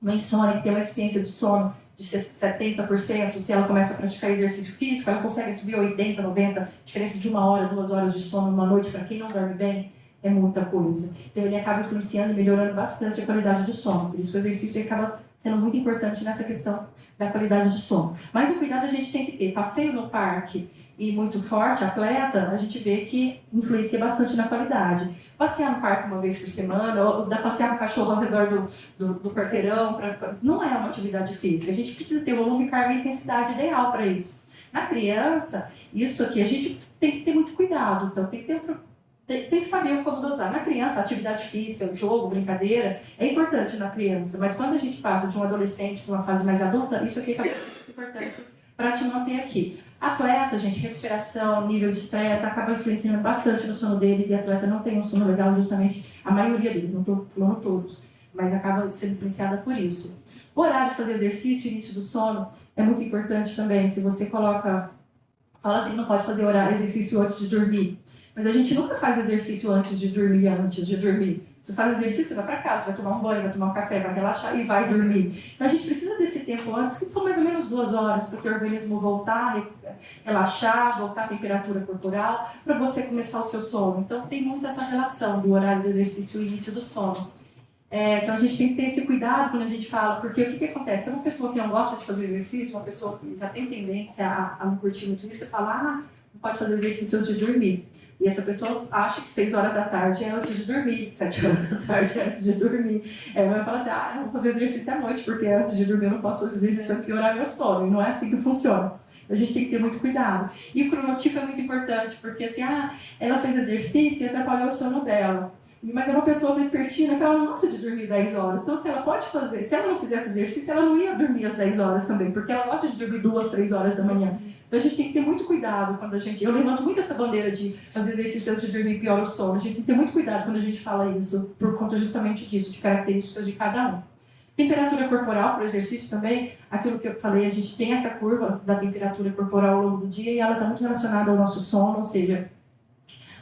uma insônia, que tem uma eficiência do sono de 70%, se ela começa a praticar exercício físico, ela consegue subir 80%, 90%, diferença de 1 hora, 2 horas de sono numa noite, para quem não dorme bem, é muita coisa. Então, ele acaba influenciando e melhorando bastante a qualidade do sono. Por isso, o exercício acaba sendo muito importante nessa questão da qualidade de sono. Mas o cuidado a gente tem que ter. Passeio no parque e muito forte, atleta, a gente vê que influencia bastante na qualidade. Passear no parque uma vez por semana, ou passear com o cachorro ao redor do quarteirão, não é uma atividade física. A gente precisa ter volume, carga e intensidade ideal para isso. Na criança, isso aqui a gente tem que ter muito cuidado. Então, tem que saber como dosar. Na criança, a atividade física, o jogo, brincadeira, é importante na criança. Mas quando a gente passa de um adolescente para uma fase mais adulta, isso aqui é muito importante para te manter aqui. Atleta, gente, recuperação, nível de estresse, acaba influenciando bastante no sono deles. E atleta não tem um sono legal, justamente a maioria deles, não estou falando todos, mas acaba sendo influenciada por isso. O horário de fazer exercício, início do sono, é muito importante também. Se você fala assim, não pode fazer exercício antes de dormir. Mas a gente nunca faz exercício antes de dormir. Você faz exercício, você vai para casa, vai tomar um banho, vai tomar um café, vai relaxar e vai dormir. Então a gente precisa desse tempo antes, que são mais ou menos 2 horas, para o teu organismo voltar, relaxar, voltar a temperatura corporal, para você começar o seu sono. Então tem muito essa relação do horário do exercício e o início do sono. Então a gente tem que ter esse cuidado quando a gente fala, porque o que acontece? É uma pessoa que não gosta de fazer exercício, uma pessoa que já tem tendência a não curtir muito isso, você fala, não pode fazer exercício antes de dormir. E essa pessoa acha que 6 horas da tarde é antes de dormir, 7 horas da tarde é antes de dormir. Ela vai falar assim, eu vou fazer exercício à noite, porque antes de dormir eu não posso fazer exercício para piorar meu sono. E não é assim que funciona. A gente tem que ter muito cuidado. E o cronotipo é muito importante, porque assim, ela fez exercício e atrapalhou o sono dela. Mas é uma pessoa vespertina que ela não gosta de dormir 10 horas. Então, se ela pode fazer, se ela não fizesse exercício, ela não ia dormir às 10 horas também, porque ela gosta de dormir 2, 3 horas da manhã. Então, a gente tem que ter muito cuidado quando a gente... Eu levanto muito essa bandeira de fazer exercício antes de dormir piora o sono. A gente tem que ter muito cuidado quando a gente fala isso, por conta justamente disso, de características de cada um. Temperatura corporal para o exercício também, aquilo que eu falei, a gente tem essa curva da temperatura corporal ao longo do dia e ela está muito relacionada ao nosso sono, ou seja,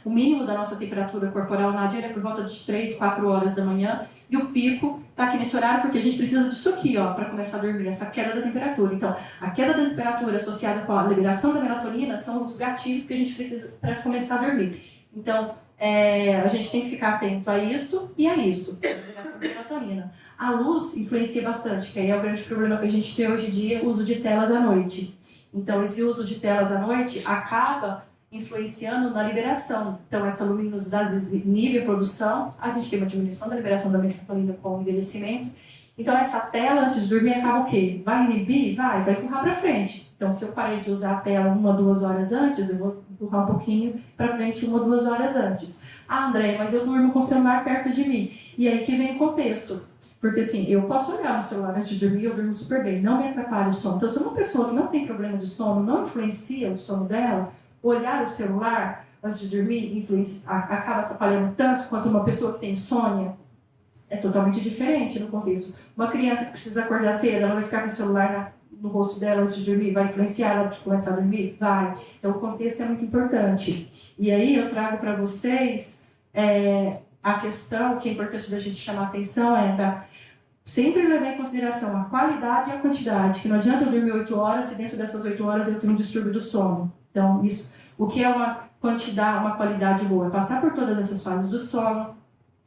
o mínimo da nossa temperatura corporal na dia é por volta de 3, 4 horas da manhã e o pico está aqui nesse horário porque a gente precisa disso aqui, para começar a dormir, essa queda da temperatura. Então, a queda da temperatura associada com a liberação da melatonina são os gatilhos que a gente precisa para começar a dormir. Então, a gente tem que ficar atento a isso e a isso, a liberação da melatonina. A luz influencia bastante, que aí é o grande problema que a gente tem hoje em dia, o uso de telas à noite. Então, esse uso de telas à noite acaba influenciando na liberação. Então, essa luminosidade inibe a produção, a gente tem uma diminuição da liberação da melatonina com o envelhecimento. Então, essa tela, antes de dormir, acaba o quê? Vai inibir? Vai empurrar para frente. Então, se eu parei de usar a tela 1 ou 2 horas antes, eu vou empurrar um pouquinho para frente 1 ou 2 horas antes. André, mas eu durmo com o celular perto de mim. E aí que vem o contexto. Porque assim, eu posso olhar no celular antes de dormir, eu durmo super bem, não me atrapalha o sono. Então, se uma pessoa que não tem problema de sono, não influencia o sono dela, olhar o celular antes de dormir acaba atrapalhando tanto quanto uma pessoa que tem insônia. É totalmente diferente no contexto. Uma criança que precisa acordar cedo, ela vai ficar com o celular no rosto dela antes de dormir? Vai influenciar ela para começar a dormir? Vai. Então, o contexto é muito importante. E aí, eu trago para vocês a questão que é importante da gente chamar a atenção sempre levar em consideração a qualidade e a quantidade, que não adianta eu dormir 8 horas se dentro dessas 8 horas eu tenho um distúrbio do sono. Então, o que é uma quantidade, uma qualidade boa? É passar por todas essas fases do sono,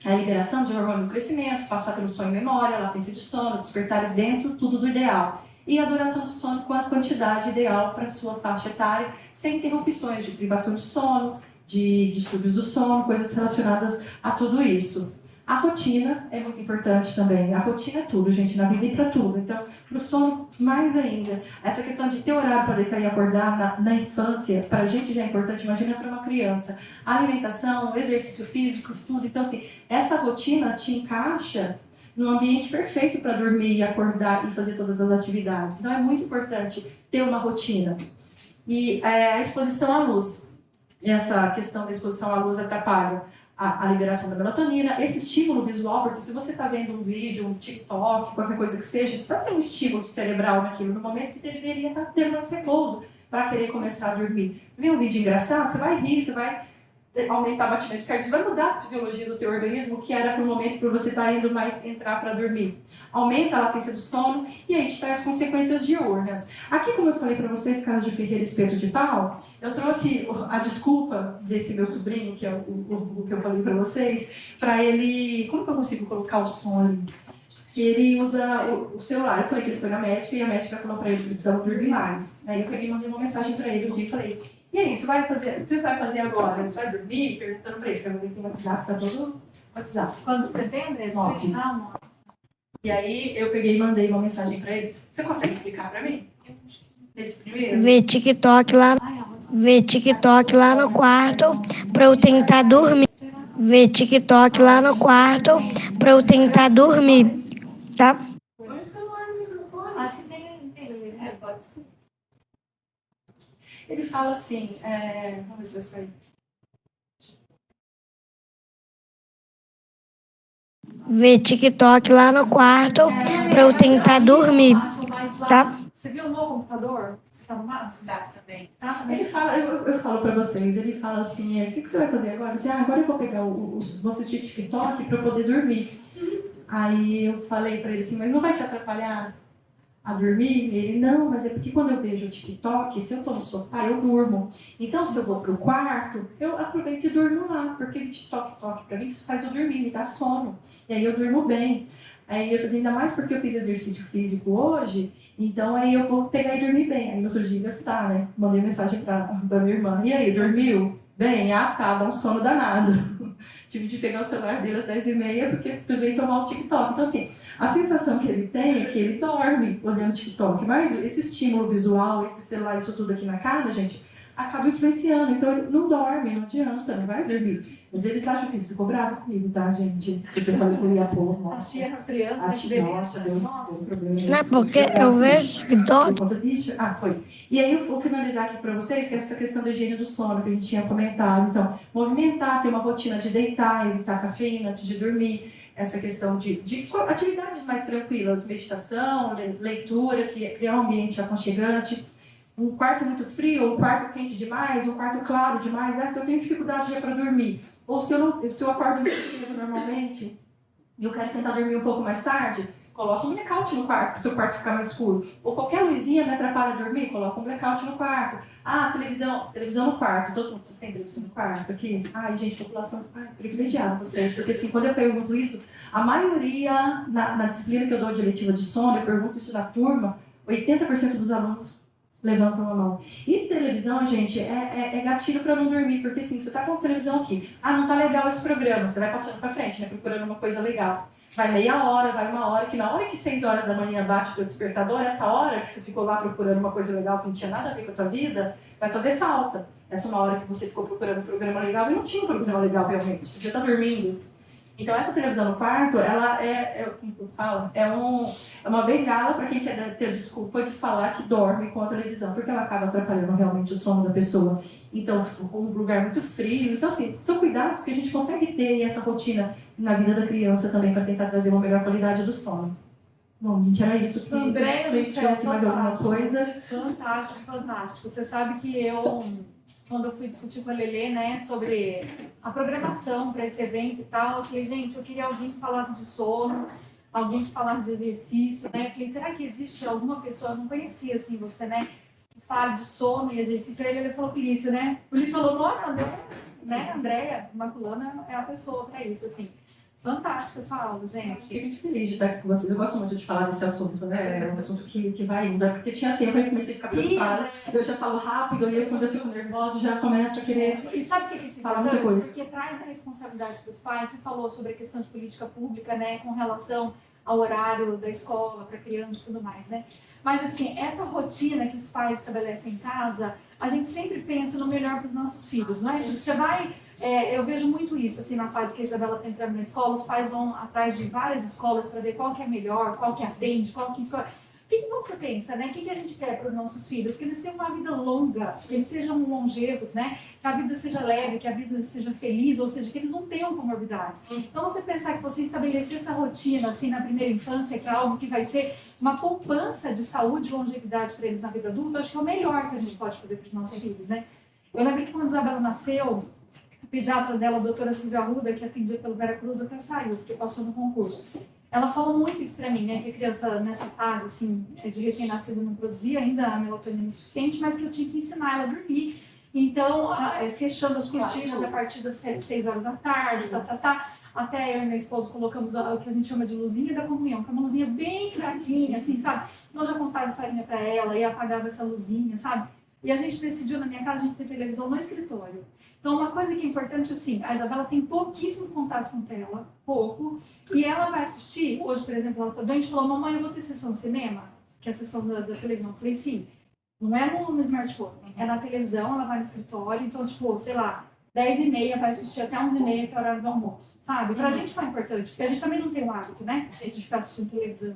a liberação de hormônio do crescimento, passar pelo sonho e memória, latência de sono, despertares dentro, tudo do ideal. E a duração do sono com a quantidade ideal para a sua faixa etária, sem interrupções de privação de sono, de distúrbios do sono, coisas relacionadas a tudo isso. A rotina é muito importante também. A rotina é tudo, gente, na vida e para tudo. Então, para o sono, mais ainda. Essa questão de ter horário para deitar e acordar na infância, para a gente já é importante, imagina para uma criança. A alimentação, o exercício físico, estudo. Então, assim, essa rotina te encaixa num ambiente perfeito para dormir e acordar e fazer todas as atividades. Então, é muito importante ter uma rotina. E a exposição à luz. Essa questão da exposição à luz atrapalha a liberação da melatonina, esse estímulo visual, porque se você está vendo um vídeo, um TikTok, qualquer coisa que seja, você vai ter um estímulo cerebral naquilo. No momento você deveria estar tendo mais repouso para querer começar a dormir. Você vê um vídeo engraçado, você vai rir, você vai aumentar o batimento cardíaco, vai mudar a fisiologia do teu organismo, que era para o momento que você está indo mais entrar para dormir. Aumenta a latência do sono e aí te traz consequências diurnas. Aqui, como eu falei para vocês, caso de Ferreira Espeto de Pau, eu trouxe a desculpa desse meu sobrinho, que é o que eu falei para vocês, para ele... Como que eu consigo colocar o som ali? Que ele usa o celular. Eu falei que ele foi na médica e a médica falou para ele que ele precisava dormir mais. Aí eu peguei e mandei uma mensagem para ele um dia e falei: e aí, você vai fazer agora? Você vai dormir? Perguntando para ele, porque eu tenho WhatsApp, tá todo WhatsApp.
Quando você tem, André?
9.
Ah,
E aí eu peguei e mandei uma mensagem para eles. Você consegue clicar para mim? Esse primeiro?
Ver TikTok lá no quarto pra eu tentar dormir. Ver TikTok lá no quarto pra eu tentar dormir, tá?
Põe o celular no microfone.
acho que tem. Pode ser.
Ele fala assim, vamos ver se vai sair.
Ver TikTok lá no quarto pra eu tentar dormir, tá?
Você viu no computador? Você tá no máximo?
Tá, também.
Tá, também.
Ele fala, eu falo pra vocês, ele fala assim, o que você vai fazer agora? Você, agora eu vou pegar vou assistir TikTok pra eu poder dormir. Aí eu falei pra ele assim, mas não vai te atrapalhar a dormir? Ele, não, mas é porque quando eu vejo o TikTok, se eu tô no sofá, eu durmo. Então, se eu vou pro quarto, eu aproveito e durmo lá, porque o TikTok pra mim faz eu dormir, me dá sono. E aí eu durmo bem. Aí eu falei, ainda mais porque eu fiz exercício físico hoje, então aí eu vou pegar e dormir bem. Aí no outro dia, tá, né? Mandei mensagem pra minha irmã. E aí, dormiu? Bem, tá, dá um sono danado. Tive de pegar o celular dele às 10h30 porque precisei tomar o TikTok. Então, assim, a sensação que ele tem é que ele dorme olhando TikTok. Mas esse estímulo visual, esse celular, isso tudo aqui na cara, gente, acaba influenciando. Então, ele não dorme, não adianta, não vai dormir. Mas eles acham que ficou bravo comigo, tá, gente? Porque eu falei que eu ia pôr,
A
nossa.
tia rastreando,
A
né?
tia, nossa, deu
Nossa.
um problema.
Não é porque eu vejo TikTok.
Por conta disso? Foi. E aí eu vou finalizar aqui para vocês, que é essa questão da higiene do sono, que a gente tinha comentado. Então, movimentar, ter uma rotina de deitar, evitar cafeína antes de dormir. Essa questão de atividades mais tranquilas, meditação, leitura, criar um ambiente aconchegante. Um quarto muito frio, um quarto quente demais, um quarto claro demais. Se eu tenho dificuldade para dormir, ou se eu acordo muito cedo normalmente e eu quero tentar dormir um pouco mais tarde, coloca um blackout no quarto, para o quarto ficar mais escuro. Ou qualquer luzinha me atrapalha dormir, coloca um blackout no quarto. Televisão no quarto. Todo mundo, vocês têm televisão no quarto aqui? Ai, gente, população privilegiada vocês. Porque assim, quando eu pergunto isso, a maioria, na disciplina que eu dou de letiva de sono, eu pergunto isso na turma, 80% dos alunos levantam a mão. E televisão, gente, é gatilho para não dormir, porque assim, você tá com a televisão aqui, não tá legal esse programa, você vai passando para frente, né, procurando uma coisa legal. Vai meia hora, vai uma hora, que na hora que 6 horas da manhã bate o teu despertador, essa hora que você ficou lá procurando uma coisa legal que não tinha nada a ver com a tua vida, vai fazer falta. Essa é uma hora que você ficou procurando um programa legal e não tinha um programa legal realmente, você tá dormindo. Então, essa televisão no quarto, ela como eu falo, é uma bengala para quem quer ter desculpa de falar que dorme com a televisão, porque ela acaba atrapalhando realmente o sono da pessoa. Então, um lugar muito frio. Então, assim, são cuidados que a gente consegue ter essa rotina na vida da criança também para tentar trazer uma melhor qualidade do sono. Bom, gente, era isso que
Andréia,
se tivesse mais alguma coisa.
Fantástico, fantástico. Você sabe que quando eu fui discutir com a Lelê, né, sobre a programação para esse evento e tal, eu falei, gente, eu queria alguém que falasse de sono, alguém que falasse de exercício, né? Eu falei, será que existe alguma pessoa, eu não conhecia assim você, né, que fale de sono e exercício? Aí ele falou Polício, né? O Polício falou, nossa, Andréia Maculana é a pessoa para isso, assim. Fantástica a sua aula, gente.
Fiquei muito feliz de estar aqui com vocês. Eu gosto muito de falar desse assunto, né? É um assunto que vai indo. É porque tinha tempo, aí comecei a ficar preocupada. Eu já falo rápido, e quando eu fico nervosa, já começo a querer
E sabe o que é isso
falar muita
importante?
coisa.
Porque traz a responsabilidade para os pais. Você falou sobre a questão de política pública, né, com relação ao horário da escola para criança e tudo mais, né? Mas, assim, essa rotina que os pais estabelecem em casa, a gente sempre pensa no melhor para os nossos filhos, não é? Tipo, você vai... eu vejo muito isso, assim, na fase que a Isabela está entrando na escola, os pais vão atrás de várias escolas para ver qual que é melhor, qual que atende, qual que escola... O que você pensa, né? O que a gente quer para os nossos filhos? Que eles tenham uma vida longa, que eles sejam longevos, né? Que a vida seja leve, que a vida seja feliz, ou seja, que eles não tenham comorbidades. Então, você pensar que você estabelecer essa rotina, assim, na primeira infância, que é algo que vai ser uma poupança de saúde e longevidade para eles na vida adulta, acho que é o melhor que a gente pode fazer para os nossos filhos, né? Eu lembro que quando a Isabela nasceu, a pediatra dela, a doutora Silvia Arruda, que atendia pelo Veracruz, até saiu, porque passou no concurso. Ela falou muito isso para mim, né, que a criança nessa fase, assim, de recém-nascido não produzia ainda a melatonina suficiente, mas que eu tinha que ensinar ela a dormir. Então, fechando as cortinas a partir das 6 horas da tarde, até eu e meu esposo colocamos o que a gente chama de luzinha da comunhão, que é uma luzinha bem fraquinha, assim, sabe? Eu já contava historinha para ela e apagava essa luzinha, sabe? E a gente decidiu, na minha casa, a gente ter televisão no escritório. Então, uma coisa que é importante, assim, a Isabela tem pouquíssimo contato com tela, pouco, e ela vai assistir, hoje, por exemplo, ela está doente, falou, mamãe, eu vou ter sessão de cinema, que é a sessão da televisão. Eu falei, sim, não é no smartphone, é na televisão, ela vai no escritório, então, tipo, sei lá, 10h30 vai assistir até 11h30, que é o horário do almoço, sabe? Pra gente foi importante, porque a gente também não tem o hábito, né, de ficar assistindo televisão.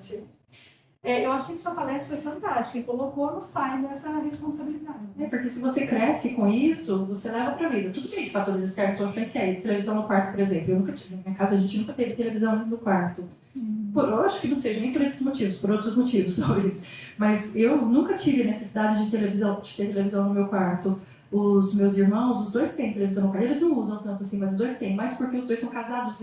Eu achei que sua palestra foi fantástica e colocou nos pais essa responsabilidade.
Porque se você cresce com isso, você leva para a vida. Tudo bem que fatores externos vão influenciar. Televisão no quarto, por exemplo. Eu nunca tive, na minha casa a gente nunca teve televisão no quarto. Eu acho que não seja nem por esses motivos, por outros motivos, talvez. Mas eu nunca tive necessidade de ter televisão no meu quarto. Os meus irmãos, os dois têm televisão no quarto. Eles não usam tanto assim, mas os dois têm. Mas porque os dois são casados.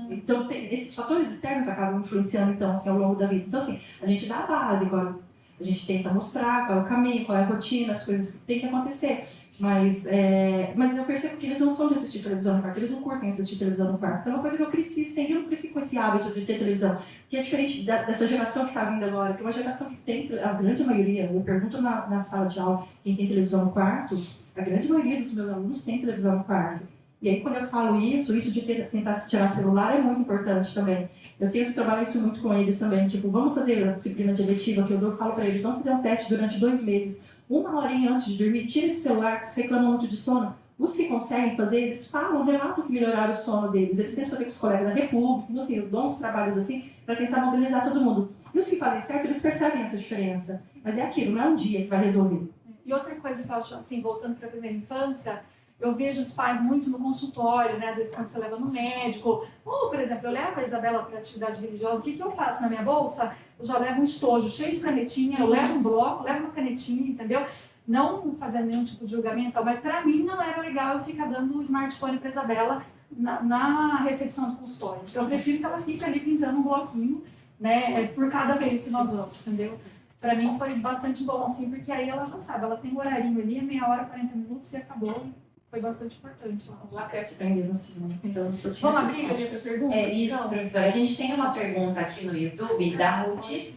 Então, esses fatores externos acabam influenciando, então, assim, ao longo da vida. Então, assim, a gente dá a base, igual a gente tenta mostrar qual é o caminho, qual é a rotina, as coisas que tem que acontecer. Mas eu percebo que eles não são de assistir televisão no quarto, eles não curtem assistir televisão no quarto. Então, é uma coisa que eu cresci sem, eu não cresci com esse hábito de ter televisão. Que é diferente dessa geração que está vindo agora, que é uma geração que tem, a grande maioria, eu pergunto na sala de aula quem tem televisão no quarto, a grande maioria dos meus alunos tem televisão no quarto. E aí, quando eu falo isso de tentar tirar celular é muito importante também. Eu tento trabalhar isso muito com eles também. Tipo, vamos fazer a disciplina de eletiva que eu falo para eles, vamos fazer um teste durante 2 meses, 1 horinha antes de dormir, tira esse celular, que você reclama muito de sono. Os que conseguem fazer, eles falam, relatam que melhoraram o sono deles. Eles tentam fazer com os colegas da República, então, assim, eu dou uns trabalhos assim para tentar mobilizar todo mundo. E os que fazem certo, eles percebem essa diferença. Mas é aquilo, não é um dia que vai resolver.
E outra coisa que eu acho, assim, voltando para a primeira infância, eu vejo os pais muito no consultório, né? Às vezes quando você leva no médico, ou, por exemplo, eu levo a Isabela para atividade religiosa, o que eu faço na minha bolsa? Eu já levo um estojo cheio de canetinha, eu levo um bloco, levo uma canetinha, entendeu? Não fazendo nenhum tipo de julgamento, mas para mim não era legal eu ficar dando o smartphone para Isabela na recepção do consultório. Então eu prefiro que ela fique ali pintando um bloquinho, né? Por cada vez que nós vamos, entendeu? Para mim foi bastante bom, assim, porque aí ela já sabe, ela tem um horarinho ali, é meia hora, 40 minutos e acabou. Foi bastante importante.
Já cresce aprendendo assim, né? Então,
vamos abrir ali para perguntas?
É isso,
então?
professora. A gente tem uma pergunta aqui no YouTube da Ruth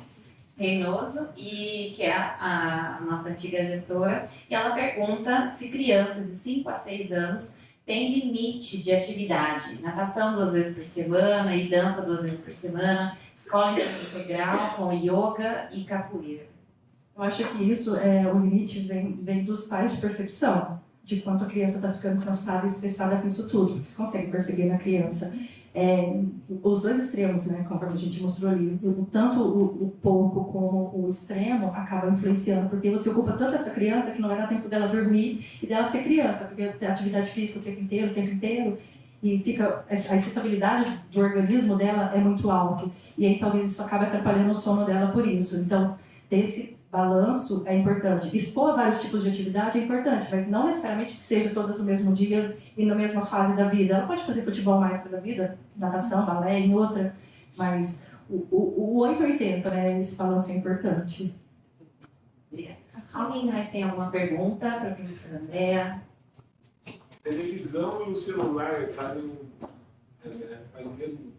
Reinoso, que é a nossa antiga gestora, e ela pergunta se crianças de 5 a 6 anos têm limite de atividade. Natação 2 vezes por semana e dança 2 vezes por semana, escola integral com yoga e capoeira.
Eu acho que isso, o limite vem dos pais de percepção, de quanto a criança está ficando cansada e estressada com isso tudo, porque você consegue perceber na criança. Os dois extremos, né, conforme a gente mostrou ali, tanto o pouco como o extremo acaba influenciando, porque você ocupa tanto essa criança que não vai dar tempo dela dormir e dela ser criança, porque tem atividade física o tempo inteiro, e fica, a excitabilidade do organismo dela é muito alta. E aí talvez isso acabe atrapalhando o sono dela por isso. Então, ter esse balanço é importante. Expor a vários tipos de atividade é importante, mas não necessariamente que seja todas no mesmo dia e na mesma fase da vida. Ela pode fazer futebol uma época da vida, natação, balé em outra, mas o 880, né, esse balanço é importante.
Obrigada. Alguém mais tem alguma pergunta para a professora Andréa?
A televisão e o celular fazem o mesmo.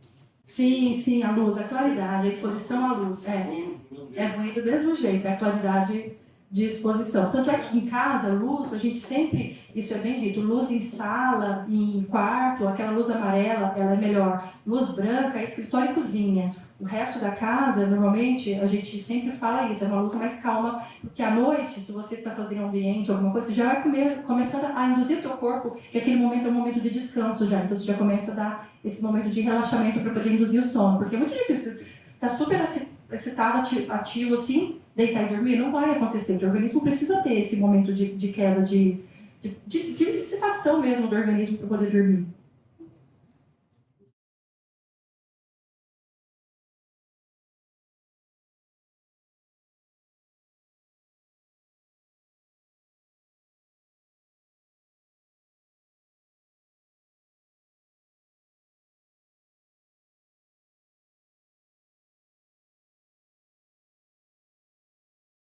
Sim, a luz, a claridade, a exposição à luz. É ruim do mesmo jeito, é a qualidade de exposição. Tanto é que em casa, luz, a gente sempre, isso é bem dito, luz em sala, em quarto, aquela luz amarela, ela é melhor. Luz branca é escritório e cozinha. O resto da casa, normalmente, a gente sempre fala isso, é uma luz mais calma, porque à noite, se você está fazendo um ambiente, alguma coisa, você já vai começando a induzir o teu corpo, que aquele momento é um momento de descanso já, então você já começa a dar esse momento de relaxamento para poder induzir o sono, porque é muito difícil, está super excitado, ativo assim, deitar e dormir, não vai acontecer, o organismo precisa ter esse momento de queda, de excitação mesmo do organismo para poder dormir.